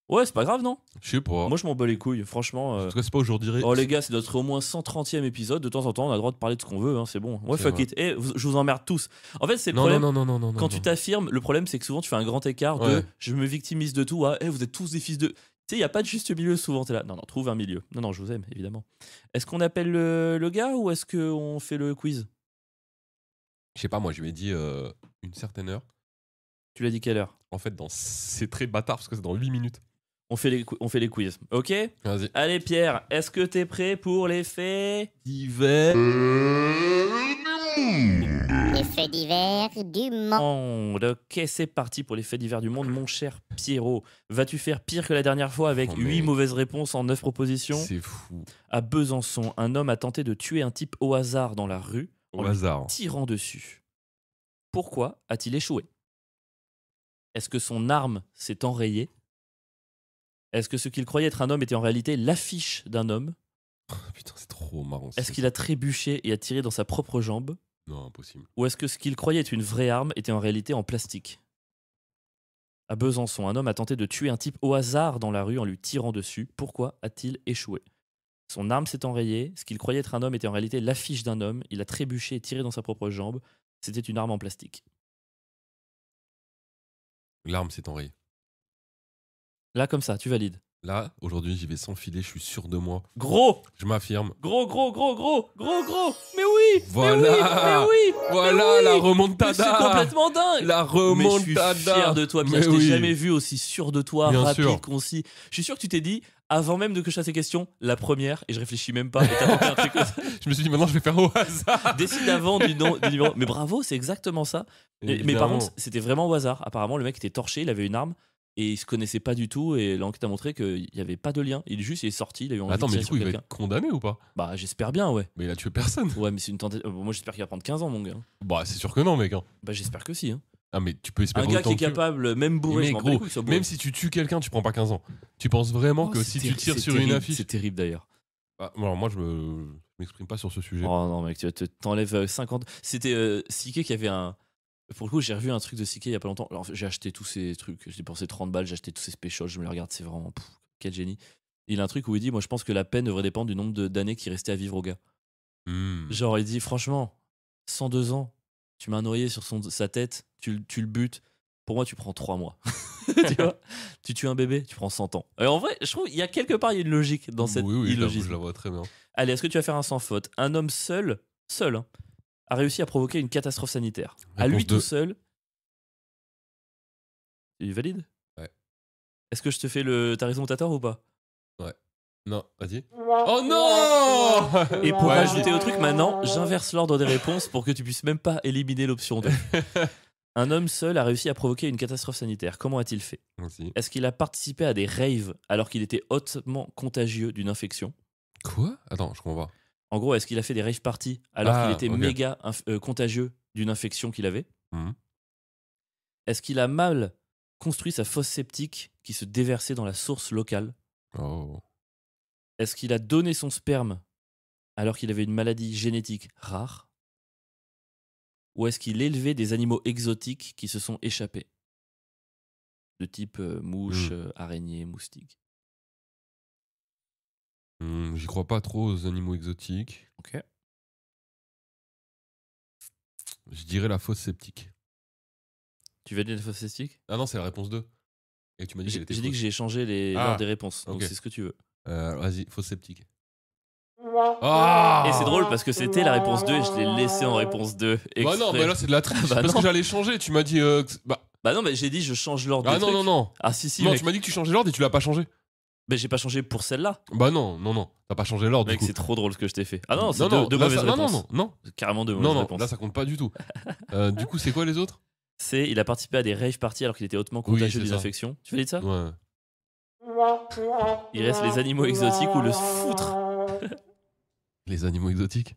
Ouais, c'est pas grave, non? Je sais pas. Moi, je m'en bats les couilles, franchement. En tout cas, c'est pas aujourd'hui. Oh les gars, c'est notre au moins 130e épisode. De temps en temps, on a le droit de parler de ce qu'on veut, hein, c'est bon. Ouais, C'est fuck vrai. it. Je vous emmerde tous. En fait, c'est le Non, problème. non. Quand tu t'affirmes, le problème, c'est que souvent, tu fais un grand écart de Ouais. je me victimise de tout à vous êtes tous des fils de. Tu sais, il n'y a pas de juste milieu souvent. T'es là. Non, trouve un milieu. Non, je vous aime, évidemment. Est-ce qu'on appelle le gars ou est-ce qu'on fait le quiz? Je sais pas, moi, je lui ai dit une certaine heure. Tu l'as dit quelle heure? En fait, c'est très bâtard parce que c'est dans 8 minutes. On fait les quiz. Ok? Vas-y. Allez, Pierre, est-ce que t'es prêt pour les faits divers? faits divers du monde. Ok, c'est parti pour les faits divers du monde, mon cher Pierrot. Vas-tu faire pire que la dernière fois avec Oh, 8 mec. mauvaises réponses en 9 propositions? C'est fou. À Besançon, un homme a tenté de tuer un type au hasard dans la rue Au en lui hasard. tirant dessus. Pourquoi a-t-il échoué? Est-ce que son arme s'est enrayée? Est-ce que ce qu'il croyait être un homme était en réalité l'affiche d'un homme? Putain, c'est trop marrant. Est-ce qu'il a trébuché et a tiré dans sa propre jambe? Non, impossible. Ou est-ce que ce qu'il croyait être une vraie arme était en réalité en plastique? À Besançon, un homme a tenté de tuer un type au hasard dans la rue en lui tirant dessus. Pourquoi a-t-il échoué? Son arme s'est enrayée. Ce qu'il croyait être un homme était en réalité l'affiche d'un homme. Il a trébuché et tiré dans sa propre jambe. C'était une arme en plastique. L'arme s'est enrayée. Là, comme ça, tu valides. Là, aujourd'hui, j'y vais sans filet, je suis sûr de moi. Gros! Je m'affirme. Gros, gros, gros, gros, gros, gros! Mais oui! Voilà. Mais oui! Voilà oui. la Mais remontada. c'est complètement dingue! La Mais je suis remontada. fier de toi, Pierre. Mais Je t'ai oui. jamais vu aussi sûr de toi, Bien rapide, sûr. concis. Je suis sûr que tu t'es dit, avant même de que je fasse ces questions, la première, et je réfléchis même pas, et t'as tenté un truc comme ça. Je me suis dit, maintenant, je vais faire au hasard. Décide avant du numéro. Mais bravo, c'est exactement ça. Mais par Évidemment. contre, c'était vraiment au hasard. Apparemment, le mec était torché, il avait une arme, et il se connaissait pas du tout, et l'enquête a montré qu'il y avait pas de lien. Il est sorti, il a eu envie Attends, de mais tirer du sur coup, il va quelqu'un. être condamné ou pas? Bah, j'espère bien, ouais. Mais il a tué personne. Ouais, mais c'est une tentative. Moi, j'espère qu'il va prendre 15 ans, mon gars. Bah, c'est sûr que non, mec. Hein. Bah, j'espère que si. Hein. Ah, mais tu peux espérer Un gars qui autant est que tu veux. capable, même bourré, Mais je m'en bats gros, les couilles qu'il soit bourré. même si tu tues quelqu'un, tu prends pas 15 ans. Tu penses vraiment Oh, que c'est si tu tires c'est sur terrible, une affiche. C'est terrible d'ailleurs. Ah, alors, moi, je m'exprime pas sur ce sujet. Oh non, mec, t'enlèves 50. C'était Siké qui avait un. Pour le coup, j'ai revu un truc de Siké il y a pas longtemps. Alors, j'ai acheté tous ces trucs. J'ai dépensé 30 balles, j'ai acheté tous ces specials. Je me les regarde, c'est vraiment. Quel génie. Il a un truc où il dit, moi, je pense que la peine devrait dépendre du nombre d'années qu'il restait à vivre au gars. Hmm. Genre, il dit, franchement, 102 ans, tu mets un oreiller sur sa tête, tu le butes. Pour moi, tu prends 3 mois. Tu vois, tu tues un bébé, tu prends 100 ans. Et en vrai, je trouve il y a quelque part il y a une logique dans cette Oui, illogisme. je la vois très bien. Allez, est-ce que tu vas faire un sans faute? Un homme seul, hein, a réussi à provoquer une catastrophe sanitaire. À Réponse lui tout 2. seul. Tu valides? Ouais. Est-ce que je te fais ta raison ou ta tort ou pas? Non, vas-y. Oh non. Et pour Ouais, rajouter au truc, maintenant, j'inverse l'ordre des réponses pour que tu puisses même pas éliminer l'option 2. Un homme seul a réussi à provoquer une catastrophe sanitaire. Comment a-t-il fait? Vas-y. Est-ce qu'il a participé à des raves alors qu'il était hautement contagieux d'une infection? Quoi? Attends, je comprends pas. En gros, est-ce qu'il a fait des rave parties alors Ah, qu'il était ok. méga contagieux d'une infection qu'il avait? Mhm. Est-ce qu'il a mal construit sa fosse septique qui se déversait dans la source locale? Oh. Est-ce qu'il a donné son sperme alors qu'il avait une maladie génétique rare? Ou est-ce qu'il élevait des animaux exotiques qui se sont échappés? De type mouche, araignée, moustique. J'y crois pas trop aux animaux exotiques. Ok. Je dirais la fosse sceptique. Tu valides la fosse septique? Ah non, c'est la réponse 2. Et tu m'as dit J'ai qu'elle était j'ai dit que fausse. j'ai changé l'ordre des réponses, donc ok. c'est ce que tu veux. Vas-y, fosse sceptique. Ah. Et c'est drôle parce que c'était la réponse 2 et je l'ai laissé en réponse 2. Bah non, exprès. bah là c'est de la triche. Bah parce non. que j'allais changer. Tu m'as dit. Bah non, mais j'ai dit je change l'ordre Ah des non, trucs. non, non. Ah si, si, Non, mec. tu m'as dit que tu changeais l'ordre et tu l'as pas changé. Mais j'ai pas changé pour celle-là. Bah non, non, non. T'as pas changé l'ordre du Mec, coup. c'est trop drôle ce que je t'ai fait. Ah non, c'est non, deux là, mauvaises ça- non, réponses. non, non, C'est carrément deux non, mauvaises non, réponses. là ça compte pas du tout. Du coup, c'est quoi les autres? Il a participé à des rave parties alors qu'il était hautement Oui, contagieux c'est d'une ça. infection. Tu valides ça? Ouais. Il reste les animaux exotiques ou le foutre. Les animaux exotiques.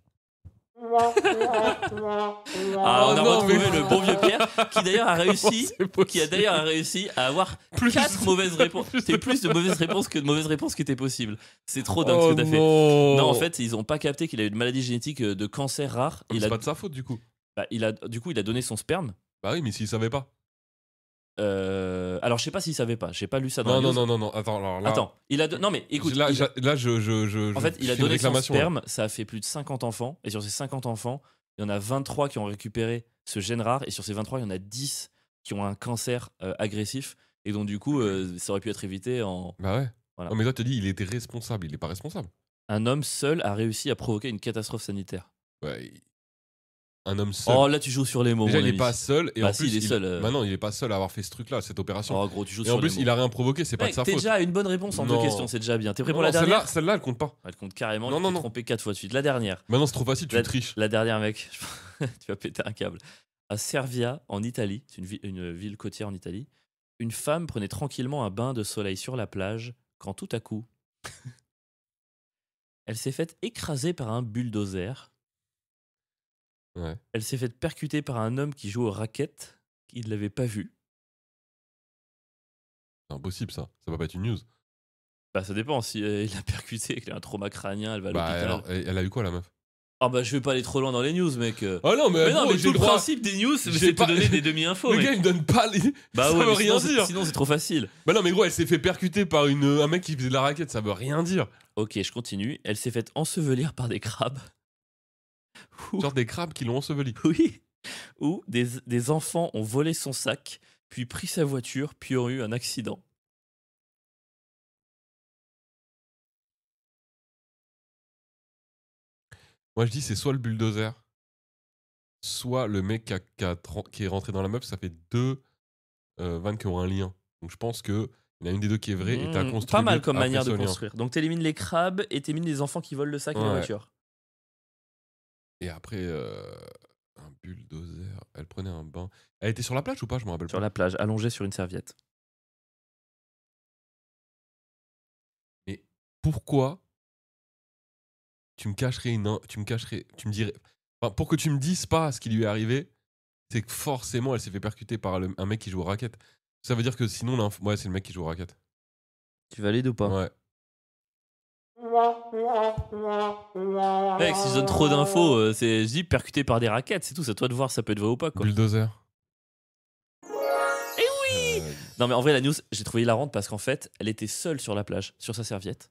Ah, on a non, retrouvé mais- le bon vieux Pierre qui d'ailleurs a réussi. C'est possible. Qui a d'ailleurs réussi à avoir Plus. 4 mauvaises réponses. C'est plus de mauvaises réponses que de mauvaises réponses qui étaient possibles. C'est trop dingue ce Oh que t'as fait. non. Non, en fait, ils ont pas capté qu'il a une maladie génétique de cancer rare. Mais Il c'est a, pas de sa faute du coup. du coup, il a donné son sperme. Bah oui, mais s'il savait pas. Alors, je sais pas s'il savait pas. J'ai pas lu ça dans Non, la non, news. non, non, non. Attends, alors là. Attends, non mais écoute. Là, il- je En fait, il a fais une donné son réclamation, là. sperme, ça a fait plus de 50 enfants, et sur ces 50 enfants, il y en a 23 qui ont récupéré ce gène rare, et sur ces 23, il y en a 10 qui ont un cancer agressif, et donc du coup, ça aurait pu être évité en... Bah ouais. Voilà. Non, mais toi, t'as dit il était responsable. Il est pas responsable. Un homme seul a réussi à provoquer une catastrophe sanitaire. Ouais. Un homme seul. Oh, là, tu joues sur les mots, Déjà, mon il est ami. pas seul. Et Bah en si, plus, il est seul, Bah non, il est pas seul à avoir fait ce truc-là, cette opération. Oh, gros, tu joues Et sur en plus, les mots. il a rien provoqué, c'est pas de Mec, sa t'es faute. déjà à une bonne réponse en deux Non. questions, c'est déjà bien. T'es prêt Non, pour la dernière? celle-là, elle compte pas. Elle compte carrément, Non, tu non, t'es non. trompé 4 fois de suite. La dernière. Maintenant, c'est trop facile, tu triches. La dernière, mec. Tu vas péter un câble. À Servia, en Italie, c'est une ville côtière en Italie, une femme prenait tranquillement un bain de soleil sur la plage quand tout à coup, elle s'est faite écraser par un bulldozer. Ouais. Elle s'est faite percuter par un homme qui joue aux raquettes, qui ne l'avait pas vu. C'est impossible ça. Ça va pas être une news. Bah ça dépend, si il l'a percuté, qu'elle a un trauma crânien, elle va à Bah l'hôpital. alors, elle a eu quoi la meuf? Ah bah je vais pas aller trop loin dans les news, mec. Oh non, mais, Mais non, gros, mais j'ai tout le droit- principe des news, c'est j'ai de te pas- donner des demi-infos, Le mec. gars il me donne pas les. Bah ça ouais, veut mais rien dire. sinon c'est trop facile. Bah non, mais gros, elle s'est fait percuter par un mec qui faisait de la raquette, ça veut rien dire. Ok, je continue. Elle s'est faite ensevelir par des crabes. Ouh. Genre des crabes qui l'ont enseveli. Oui. Ou des enfants ont volé son sac, puis pris sa voiture, puis ont eu un accident. Moi je dis c'est soit le bulldozer, soit le mec qui est rentré dans la meuf, ça fait deux vannes qui ont un lien. Donc je pense que il y en a une des deux qui est vraie et t'as construit. Pas mal comme après manière de ce lien. construire. Donc t'élimines les crabes et t'élimines les enfants qui volent le sac et la Ouais. voiture. Et après, un bulldozer, elle prenait un bain. Elle était sur la plage ou pas? Je me rappelle Sur pas. la plage, allongée sur une serviette. Mais pourquoi tu me cacherais tu me dirais. Enfin, pour que tu me dises pas ce qui lui est arrivé, c'est que forcément elle s'est fait percuter par un mec qui joue aux raquettes. Ça veut dire que sinon, ouais, c'est le mec qui joue aux raquettes. Tu valides ou pas? Ouais. Mec, si je donne trop d'infos, je dis percuté par des raquettes, c'est tout. C'est à toi de voir si ça peut être vrai ou pas, quoi. Bulldozer. Eh oui! Non, mais en vrai, la news, j'ai trouvé hilarante parce qu'en fait, elle était seule sur la plage, sur sa serviette.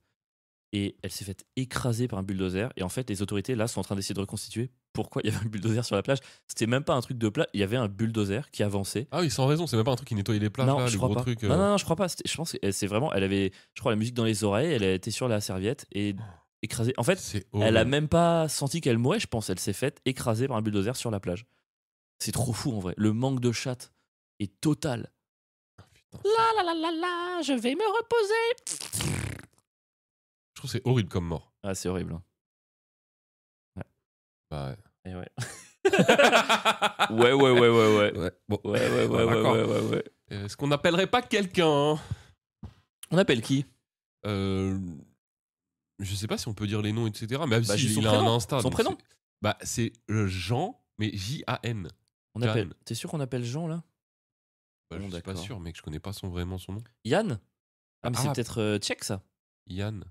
Et elle s'est faite écraser par un bulldozer. Et en fait, les autorités, là, sont en train d'essayer de reconstituer pourquoi il y avait un bulldozer sur la plage. C'était même pas un truc de plage, il y avait un bulldozer qui avançait. Ah oui, sans raison, c'est même pas un truc qui nettoyait les plages, Non, là, je les crois gros pas. trucs. Non, je crois pas. Je pense que c'est vraiment. Elle avait, je crois, la musique dans les oreilles. Elle était sur la serviette et écrasée. En fait, C'est elle a horrible. même pas senti qu'elle mourait. Je pense. Elle s'est faite écraser par un bulldozer sur la plage. C'est trop fou en vrai. Le manque de chatte est total. Putain, La, je vais me reposer. je trouve que c'est horrible comme mort. Ah, c'est horrible. Hein. Bah ouais. Et ouais. ouais. Ouais, bon. Ouais. D'accord. Est-ce qu'on n'appellerait pas quelqu'un? On appelle qui? Je sais pas si on peut dire les noms, etc. Mais Bah, si, juste son il a un prénom. Insta. Son donc prénom. Bah, c'est Jean, mais J-A-N. On Jan. appelle. T'es sûr qu'on appelle Jean là? Bah, Bon, je suis pas d'accord. sûr, mec, je connais pas vraiment son nom. Yann? Ah, mais c'est Ah. peut-être tchèque ça. Yann.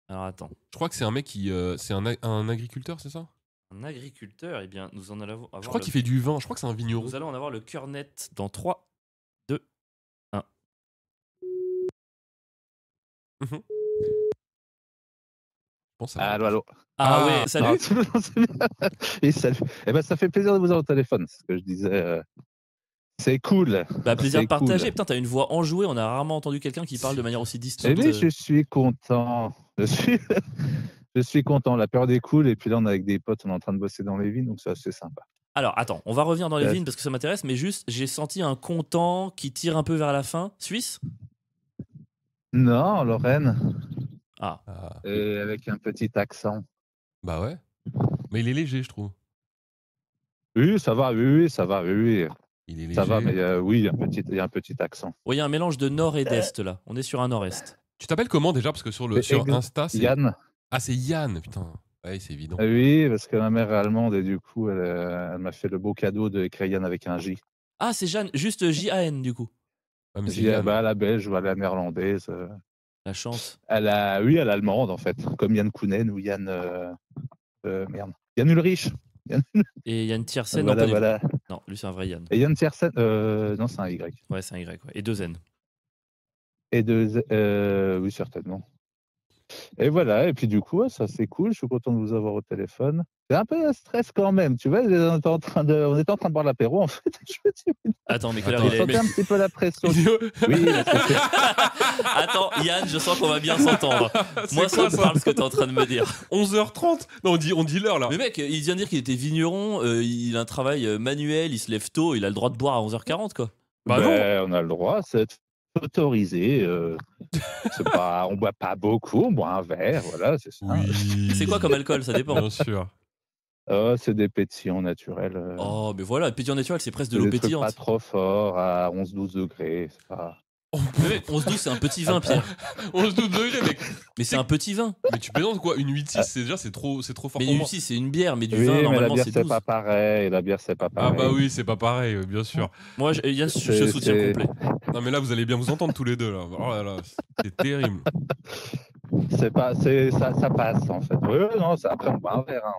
Alors attends. Je crois que c'est un mec qui. C'est un agriculteur, c'est ça? Un agriculteur, eh bien, nous en allons avoir. Je crois qu'il fait du vin, je crois que c'est un vigneron. Nous allons en avoir le cœur net dans 3, 2, 1. Je pense que ça va. Allô. Ah, Ah, ouais, salut. Et salut. Eh ben, ça fait plaisir de vous avoir au téléphone. C'est ce que je disais. C'est cool. Bah, plaisir C'est partagé. cool. Putain, t'as une voix enjouée. On a rarement entendu quelqu'un qui parle de manière aussi Eh distante. bien, je suis content. Je suis content. La période est cool. Et puis là, on est avec des potes, on est en train de bosser dans les vignes, donc ça, c'est sympa. Alors, attends, on va revenir dans les Ouais. vignes parce que ça m'intéresse, mais juste, j'ai senti un content qui tire un peu vers la fin. Suisse? Non, Lorraine. Ah, Ah, Et avec un petit accent. bah ouais. Mais il est léger, je trouve. Oui, ça va. Oui, ça va. Oui. Il est léger. Ça va, mais oui, il y a un petit accent. il y a un mélange de nord et d'est là. On est sur un nord-est. Tu t'appelles comment déjà? Parce que sur C'est Insta, c'est. Yann. Ah, c'est Yann, putain. Ouais, c'est évident. Oui, parce que ma mère est allemande et du coup, elle m'a fait le beau cadeau d'écrire Yann avec un J. Ah, c'est Jeanne, juste J-A-N du coup. Ouais, mais c'est J, Yann. bah, la belge ou à la néerlandaise. La chance. Oui, à l'allemande en fait, comme Yann Kounen ou Yann. Merde. Yann Ulrich. Et Yann Tiersen, Voilà, non, pas voilà. du tout. Non, lui c'est un vrai Yann. Et Yann Tiersen, non, c'est un Y. Ouais, c'est un Y. Ouais. Et 2 N. Et oui, certainement. Et voilà, et puis du coup, ouais, ça c'est cool, je suis content de vous avoir au téléphone. C'est un peu un stress quand même, tu vois, on était en train de boire l'apéro en fait. Je me dis, Attends, mais quelle Attends, heure il je est? sentais un petit peu la pression. Oui, parce que Attends, Yann, je sens qu'on va bien s'entendre. C'est Moi, ça quoi, me ça parle ce que t'es en train de me dire. 11h30. Non, on dit l'heure là. Mais mec, il vient de dire qu'il était vigneron, il a un travail manuel, il se lève tôt, il a le droit de boire à 11h40 quoi. Bah on a le droit, c'est autorisé. On boit pas beaucoup, on boit un verre, voilà, c'est ça. Oui. C'est quoi comme alcool? Ça dépend. Bien sûr. C'est des pétillants naturels. Oh, mais voilà, pétillant naturel, c'est presque de C'est l'eau des trucs pas pétillante. trop forts, à 11-12 degrés. C'est pas... Mais mec, 11-12, c'est un petit vin, Pierre. 11-12 degrés, mec. Mais c'est un petit vin. Mais tu plaisantes quoi? Une 8-6, c'est trop fort Mais pour moi. ici, c'est une bière, mais du Oui, vin, mais la normalement, bière, c'est c'est 12. pas pareil. La bière, c'est pas Ah pareil. bah oui, c'est pas pareil, bien sûr. Moi, Yann, je C'est- soutiens c'est- complet. Non mais là, vous allez bien vous entendre tous les deux là. Oh là là, c'est terrible. C'est pas, ça passe en fait. Oui, non, après on boit un verre. Hein.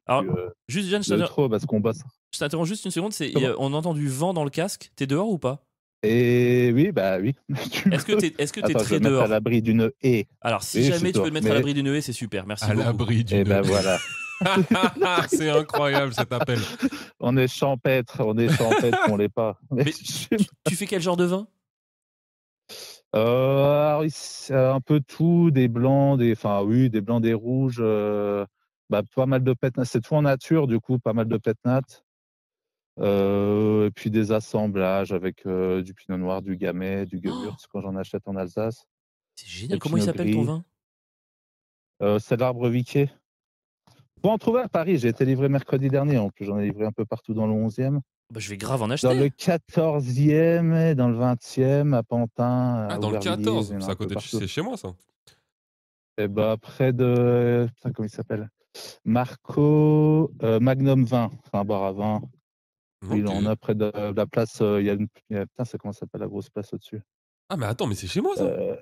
Pas non Alors, plus, juste, Yann, de trop parce qu'on bosse. je t'interromps juste une seconde. Comment On entend du vent dans le casque. T'es dehors ou pas? Et oui, bah oui. Est-ce que t'es Attends, je très vais mettre à dehors? l'abri d'une haie. Alors, si Oui, je jamais suis tu peux dehors, te mettre à mais- l'abri d'une haie, c'est super. Merci À beaucoup. l'abri du. Et ben voilà. C'est incroyable cet appel. On est champêtre, on l'est pas. Mais tu fais quel genre de vin? Alors, un peu tout, des blancs, des blancs, des rouges, pas mal de pétnat. C'est tout en nature, du coup, pas mal de pétnat. Et puis des assemblages avec du pinot noir, du gamay, du gewürz quand j'en achète en Alsace. C'est génial. Et Comment il Pinot s'appelle ton Gris. vin? C'est l'arbre Viquier. Faut en trouver à Paris. J'ai été livré mercredi dernier. En plus, j'en ai livré un peu partout dans le 11e. Bah, je vais grave en Dans acheter. le 14e, et dans le 20e, à Pantin, Ah, à dans le Aubervilliers, 14, il y en a c'est un à peu côté, partout. c'est chez moi ça. Et près de. Putain, comment il s'appelle? Marco Magnum 20. C'est un bar à vin. Il en Ok. a près de la place. Putain, ça comment ça s'appelle la grosse place au-dessus? Ah mais attends, mais c'est chez moi ça. Euh,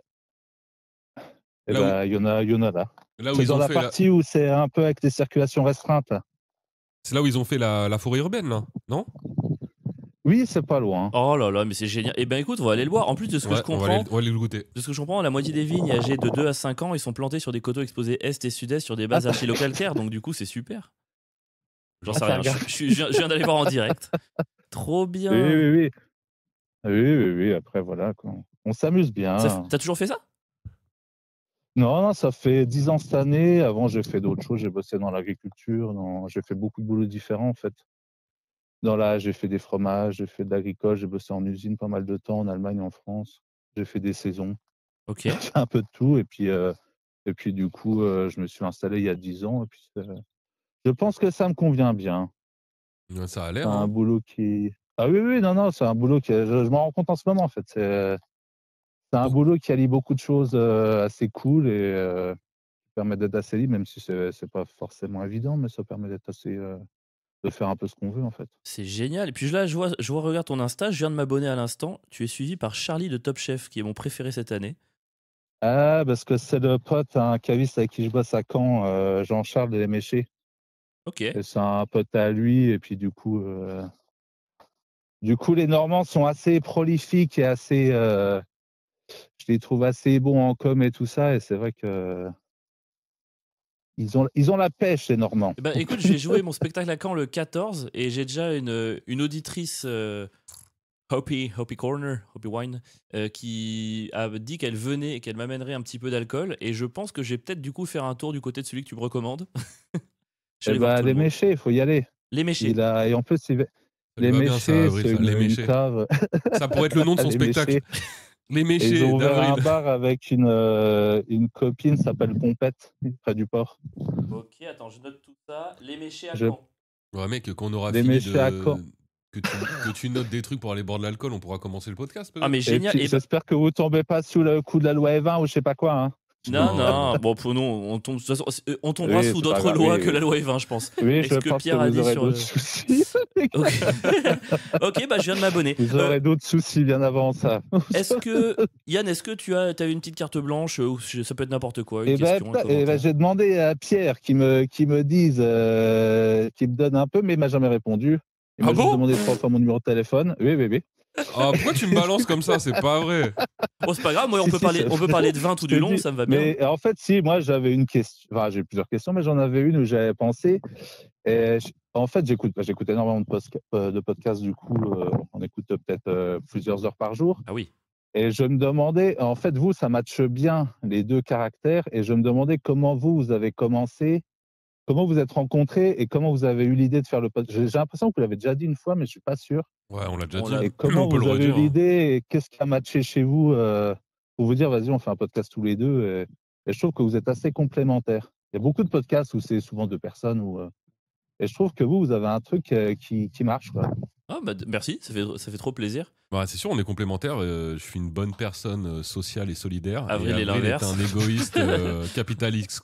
Là où- il y en a là. Là où C'est ils dans ont la fait partie où c'est un peu avec les circulations restreintes. c'est là où ils ont fait la forêt urbaine là, non? Oui, c'est pas loin. Oh là là, mais c'est génial. Eh ben écoute, on va aller le voir. En plus de ce que Ouais, je on va aller, comprends, on va aller le goûter. de ce que je comprends, la moitié des vignes âgées de 2 à 5 ans, ils sont plantés sur des coteaux exposés est et sud-est sur des bases archilo-calcaires. Donc du coup, c'est super. J'en sais Ah, rien. regarde. Je viens d'aller voir en direct. Trop bien. Oui. Oui. Après, voilà, quoi. On s'amuse bien. T'as toujours fait ça? Non, ça fait 10 ans cette année. Avant, j'ai fait d'autres choses. J'ai bossé dans l'agriculture. J'ai fait beaucoup de boulots différents, en fait. J'ai fait des fromages, j'ai fait de l'agricole, j'ai bossé en usine pas mal de temps, en Allemagne, en France. J'ai fait des saisons. Ok. J'ai fait un peu de tout. Et puis du coup, je me suis installé il y a 10 ans. Et puis, je pense que ça me convient bien. Ouais, ça a C'est l'air. un Hein. boulot qui... Ah oui, non, c'est un boulot qui... Je m'en rends compte en ce moment, en fait. C'est un boulot qui allie beaucoup de choses assez cool et qui permet d'être assez libre, même si c'est pas forcément évident, mais ça permet d'être assez... de faire un peu ce qu'on veut, en fait. C'est génial. Et puis là, je vois, regarde ton Insta, je viens de m'abonner à l'instant. Tu es suivi par Charlie de Top Chef, qui est mon préféré cette année. Ah, parce que c'est le pote, un caviste avec qui je bosse à Caen, Jean-Charles de Léméché. Ok. Et c'est un pote à lui, et puis du coup, les Normands sont assez prolifiques et assez... je les trouve assez bons en com et tout ça, et c'est vrai que ils ont la pêche, les Normands. Eh ben, écoute, j'ai joué mon spectacle à Caen le 14 et j'ai déjà une auditrice Hoppy Corner, Hoppy Wine, qui a dit qu'elle venait et qu'elle m'amènerait un petit peu d'alcool. Et je pense que je vais peut-être du coup faire un tour du côté de celui que tu me recommandes. Je vais aller voir tout le monde. Léméché, il faut y aller. Les Méchés. Et en plus, Ça lui va bien, ça, Léméché, Avril, c'est ça, Les une Méchés. cave. Ça pourrait être le nom de son Les spectacle. Méchés. Les Et Méchés ils ont ouvert un d'Avril. bar avec une copine, s'appelle Pompette, près du port. Ok, attends, je note tout ça. Les Méchés à Je- Caen. Ouais, mec, quand on aura Des fini Méchés à Caen. que tu notes des trucs pour aller boire de l'alcool, on pourra commencer le podcast peut-être. Ah, mais Et génial. puis, Et ben- j'espère que vous tombez pas sous le coup de la loi E20 ou je sais pas quoi. Hein. Non. Bon, pour nous, on tombe, de toute façon, on tombera Oui, sous c'est d'autres pas grave, lois oui, que oui. la loi E20, je pense. Oui, Est-ce je que pense Pierre que a vous dit aurez sur d'autres le- soucis. Ok, ok, bah je viens de m'abonner. Vous aurez d'autres soucis bien avant ça. Yann, est-ce que tu avais une petite carte blanche ou ça peut être n'importe quoi, une Et question, un commentaire. j'ai demandé à Pierre qui me dise, qui me donne un peu, mais il m'a jamais répondu. Il Ah m'a juste bon demandé 3 fois mon numéro de téléphone. Oui. Ah, pourquoi tu me balances comme ça? C'est pas vrai. Bon, c'est pas grave, moi Si, on peut si, parler, on peut parler de vin tout Je du te long, dis, ça me va bien. Mais en fait, si, moi j'avais une question. Enfin, j'ai plusieurs questions, mais j'en avais une où j'avais pensé. En fait, j'écoute énormément de podcasts, du coup, on écoute peut-être plusieurs heures par jour. Ah oui. Et je me demandais, en fait, vous, ça matche bien les deux caractères. Et je me demandais comment vous avez commencé, comment vous êtes rencontrés et comment vous avez eu l'idée de faire le podcast. J'ai l'impression que vous l'avez déjà dit une fois, mais je suis pas sûr. Ouais, on l'a déjà On dit. l'a- Et comment on peut vous le avez eu redire. Hein. l'idée et qu'est-ce qui a matché chez vous pour vous dire, vas-y, on fait un podcast tous les deux. Et je trouve que vous êtes assez complémentaires. Il y a beaucoup de podcasts où c'est souvent deux personnes. Et je trouve que vous avez un truc qui marche, quoi. Ah, bah, merci, ça fait trop plaisir. Bah, c'est sûr, on est complémentaires. Je suis une bonne personne sociale et solidaire. Avril est est l'inverse. un égoïste capitaliste.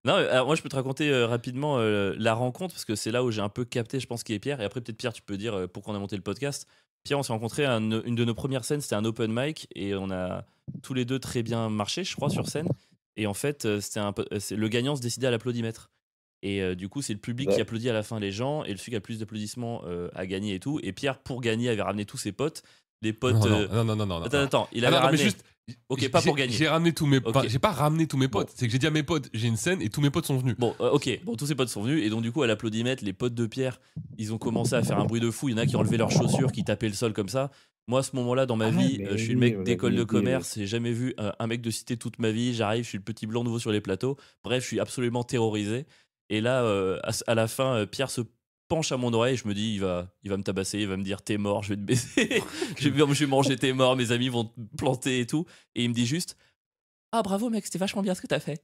Non, alors moi je peux te raconter rapidement la rencontre parce que c'est là où j'ai un peu capté, je pense, qui est Pierre. Et après, peut-être Pierre, tu peux dire pourquoi on a monté le podcast. Pierre, on s'est rencontrés à une de nos premières scènes, c'était un open mic et on a tous les deux très bien marché, je crois, sur scène. Et en fait, le gagnant se décidait à l'applaudimètre. Et du coup, c'est le public qui Ouais. applaudit à la fin les gens et celui qui a le plus d'applaudissements a gagné et tout. Et Pierre, pour gagner, avait ramené tous ses potes. Les potes. Non. Attends, il Ah avait non, mais ramené. juste. Ok, pas pour gagner. J'ai ramené tous mes. Ok. J'ai pas ramené tous mes potes. Bon. C'est que j'ai dit à mes potes, j'ai une scène et tous mes potes sont venus. Bon, ok, bon, tous ses potes sont venus et donc du coup à l'applaudimètre, les potes de Pierre, ils ont commencé à faire un bruit de fou. Il y en a qui enlevaient leurs chaussures, qui tapaient le sol comme ça. Moi, à ce moment-là, dans ma vie, mais je suis le oui, mec vous d'école l'avez de dit, commerce. J'ai jamais vu un mec de cité toute ma vie. J'arrive, je suis le petit blanc nouveau sur les plateaux. Bref, je suis absolument terrorisé. Et là, à la fin, Pierre se penche à mon oreille. Je me dis, il va me tabasser, il va me dire t'es mort, je vais te baiser, je vais manger t'es mort, mes amis vont te planter et tout. Et il me dit juste. Ah bravo mec, c'était vachement bien ce que t'as fait.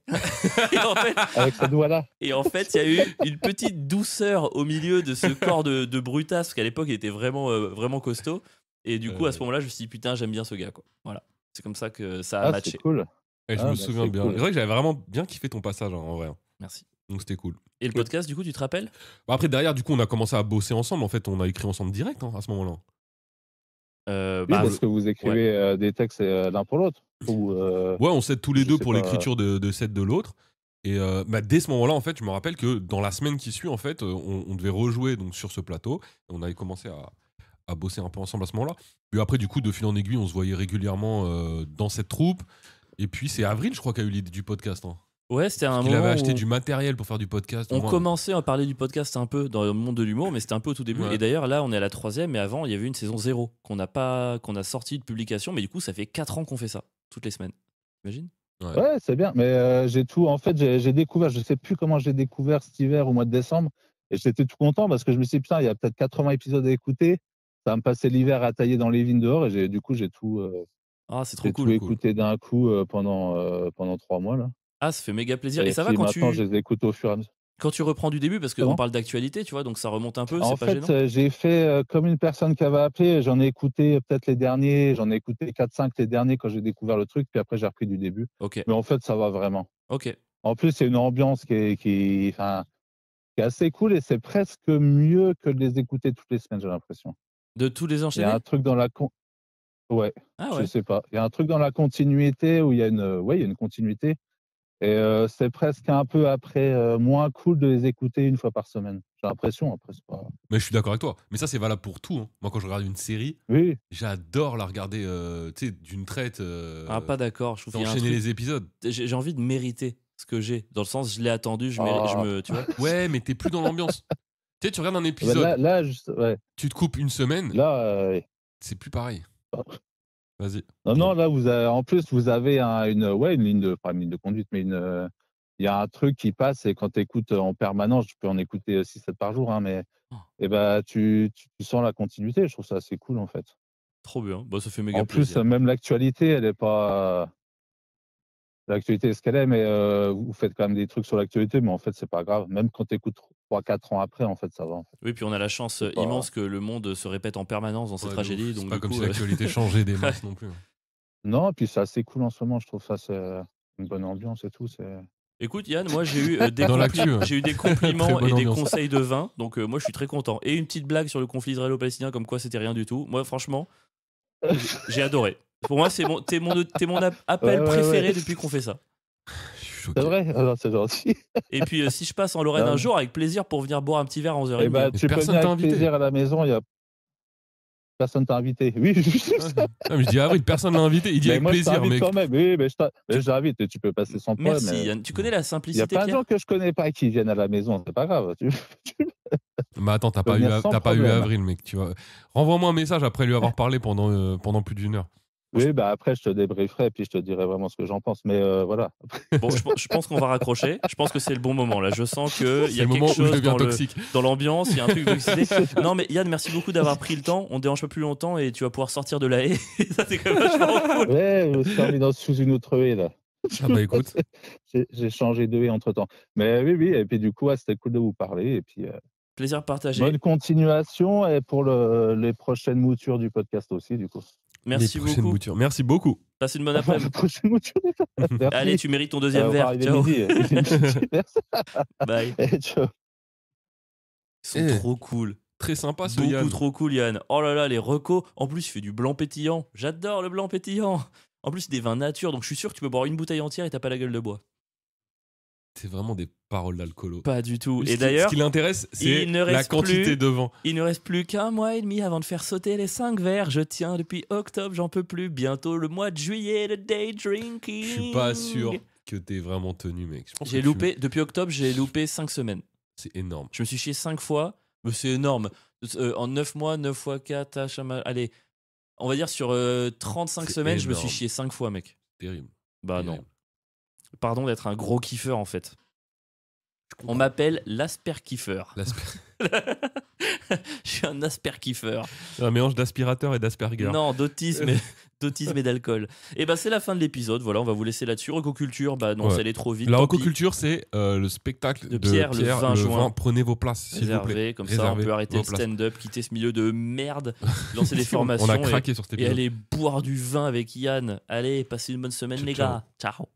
Avec cette voix-là. Et en fait, il y a eu une petite douceur au milieu de ce corps de brutasse, parce qu'à l'époque, il était vraiment costaud. Et du coup, à ce moment-là, je me suis dit, putain, j'aime bien ce gars, quoi. Voilà. C'est comme ça que ça a matché. C'est cool. Et je Ah, me bah, souviens c'est bien. cool. C'est vrai que j'avais vraiment bien kiffé ton passage en vrai. Merci. Donc c'était cool. Et le podcast, du coup, tu te rappelles? Bah, après, derrière, du coup, on a commencé à bosser ensemble. En fait, on a écrit ensemble direct à ce moment-là. Oui, Bah, parce que vous écrivez des textes l'un pour l'autre. Ou, Ouais, on s'aide tous les je deux sais pour pas. l'écriture de set de l'autre. Et bah, dès ce moment-là, en fait, je me rappelle que dans la semaine qui suit, en fait, on devait rejouer donc, sur ce plateau. Et on avait commencé à bosser un peu ensemble à ce moment-là. Puis après, du coup, de fil en aiguille, on se voyait régulièrement dans cette troupe. Et puis, c'est Avril, je crois, qui a eu l'idée du podcast. Hein. ouais, c'était un Il moment avait acheté où du matériel pour faire du podcast. on Moi, commençait à parler du podcast un peu dans le monde de l'humour, mais c'était un peu au tout début. Ouais. Et d'ailleurs, là, on est à la 3e, mais avant, il y avait une saison 0 qu'on a sorti de publication, mais du coup, ça fait 4 ans qu'on fait ça, toutes les semaines. T'imagines? Ouais, c'est bien. Mais j'ai tout. En fait, j'ai découvert, je sais plus comment j'ai découvert cet hiver au mois de décembre. Et j'étais tout content parce que je me suis dit, putain, il y a peut-être 80 épisodes à écouter. Ça va me passer l'hiver à tailler dans les vignes dehors. Et du coup, j'ai tout, Ah, c'est trop j'ai tout cool. écouté d'un coup pendant 3 mois. Là. Ah, ça fait méga plaisir. Et Et ça va puis quand maintenant, je les écoute au fur et à mesure. quand tu reprends du début, parce qu'on Comment parle d'actualité, tu vois, donc ça remonte un peu, En c'est pas gênant? fait, j'ai fait comme une personne qui avait appelé. J'en ai écouté peut-être les derniers. J'en ai écouté 4-5 les derniers quand j'ai découvert le truc. Puis après, j'ai repris du début. Ok, Mais en fait, ça va vraiment. ok. En plus, c'est une ambiance qui est assez cool et c'est presque mieux que de les écouter toutes les semaines, j'ai l'impression. De tous les Il y a enchaîner? un truc dans la ouais, Ah je ouais. sais pas. Il y a un truc dans la continuité où il y a une continuité et c'est presque un peu après moins cool de les écouter une fois par semaine. J'ai l'impression. Après, c'est pas. Mais je suis d'accord avec toi. Mais ça, c'est valable pour tout. Hein. Moi, quand je regarde une série, Oui, j'adore la regarder tu sais, d'une traite. Ah, pas d'accord. Je trouve qu'il y a un Enchaîner truc. les épisodes. J'ai envie de mériter ce que j'ai. Dans le sens, je l'ai attendu, tu vois. Ouais, mais t'es plus dans l'ambiance. Tu sais, tu regardes un bah épisode, là, ouais, tu te coupes une semaine, là. c'est plus pareil. Vas-y. Non, là, en plus, vous avez une ligne de conduite, mais il y a un truc qui passe et quand tu écoutes en permanence, tu peux en écouter 6-7 par jour, hein, mais Oh. et bah, tu sens la continuité. Je trouve ça assez cool, en fait. Trop bien. Bah, ça fait méga En plus, plaisir. même l'actualité, elle est pas. L'actualité est ce qu'elle est, mais vous faites quand même des trucs sur l'actualité, mais en fait, c'est pas grave. Même quand tu écoutes 3-4 ans après, en fait, ça va. En fait. Oui, puis on a la chance C'est pas- immense que le monde se répète en permanence dans ces Ouais, de tragédies. ouf. C'est Donc, pas du comme coup, si l'actualité changeait des masses non plus. Non, et puis c'est assez cool en ce moment. Je trouve ça, c'est une bonne ambiance et tout. écoute, Yann, moi j'ai eu, Dans l'actu, hein. j'ai eu des Très compliments bonne et des ambiance. conseils de vin. Donc, moi je suis très content. Et une petite blague sur le conflit israélo-palestinien, comme quoi c'était rien du tout. Moi, franchement, j'ai adoré. Pour moi, t'es mon appel Ouais, préféré ouais. depuis qu'on fait ça. Je suis choqué. C'est vrai? Alors, c'est gentil. Et puis, si je passe en Lorraine Non. un jour, avec plaisir pour venir boire un petit verre à 11h30. Eh ben, Mais tu peux personne venir t'a avec invité. plaisir à la maison. Personne t'a invité. Oui, je sais ça. Ah, mais je dis Avril, personne l'a invité. Il dit Mais avec moi, je plaisir, t'invite mec. quand même. Oui, mais je t'invite et tu peux passer sans problème. Merci, Yann. Tu connais la Il y a simplicité, plein de Pierre? gens que je connais pas qui viennent à la maison. C'est pas grave. Mais attends, t'as peux pas eu, venir sans t'as pas eu problème. Avril, mec. Tu vois. Renvoie-moi un message après lui avoir parlé pendant plus d'1 heure. Oui, bah après, je te débrieferai et puis je te dirai vraiment ce que j'en pense. Mais voilà. Bon, je pense qu'on va raccrocher. Je pense que c'est le bon moment là. Je sens qu'il y C'est a le moment quelque où je chose deviens dans toxique. dans l'ambiance, il y a un truc d'excité. Non, mais Yann, merci beaucoup d'avoir pris le temps. On ne dérange pas plus longtemps et tu vas pouvoir sortir de la haie. Ça, c'est quand même vachement cool. Ouais, on se termine sous une autre haie là. Ah bah écoute, J'ai changé de entre-temps. Mais oui, oui, et puis du coup, ouais, c'était cool de vous parler et puis, Plaisir partagé. bonne continuation et pour les prochaines moutures du podcast aussi, du coup. Merci les prochaines beaucoup. moutures. Merci beaucoup. Passe une bonne La après-midi. prochaine mouture. Merci. Allez, tu mérites ton deuxième On va verre. arriver Ciao. midi. Merci. Bye. Et ciao. Ils sont Eh, trop cool. Très sympa ce Beaucoup Yann. trop cool, Yann. Oh là là, les recos. En plus, il fait du blanc pétillant. J'adore le blanc pétillant. En plus, c'est des vins nature, donc je suis sûr que tu peux boire une bouteille entière et t'as pas la gueule de bois. C'est vraiment des paroles d'alcoolo. Pas du tout. Ce Et d'ailleurs, qui l'intéresse, c'est il ne la reste quantité plus- de vent. il ne reste plus qu'un mois et demi avant de faire sauter les 5 verres. Je tiens depuis octobre, j'en peux plus. Bientôt le mois de juillet, le day drinking. Je suis pas sûr que t'es vraiment tenu, mec. Je pense J'ai que loupé, depuis octobre, j'ai loupé 5 semaines. C'est énorme. Je me suis chié 5 fois, mais c'est énorme. En 9 mois, 9 fois 4, allez, on va dire sur 35 C'est semaines, je me suis énorme. chié 5 fois, mec. Terrible. Bah Terrible. non. Pardon d'être un gros kiffeur en fait. On m'appelle l'asper-kiffeur. Je suis un asper-kiffeur. C'est un mélange d'aspirateur et d'asperger. Non, d'autisme et d'alcool. Et bah c'est la fin de l'épisode. Voilà, on va vous laisser là-dessus. Recoculture, bah non, Ouais. ça allait trop vite. La tant pis. recoculture, c'est le spectacle De de Pierre, le 20 juin. Prenez vos places, s'il vous plaît. Réservé, comme ça on Réservez peut arrêter vos le places. stand-up, quitter ce milieu de merde, lancer des formations On a craqué sur cet et épisode. aller boire du vin avec Yann. Allez, passez une bonne semaine Ciao, les ciao. gars. Ciao.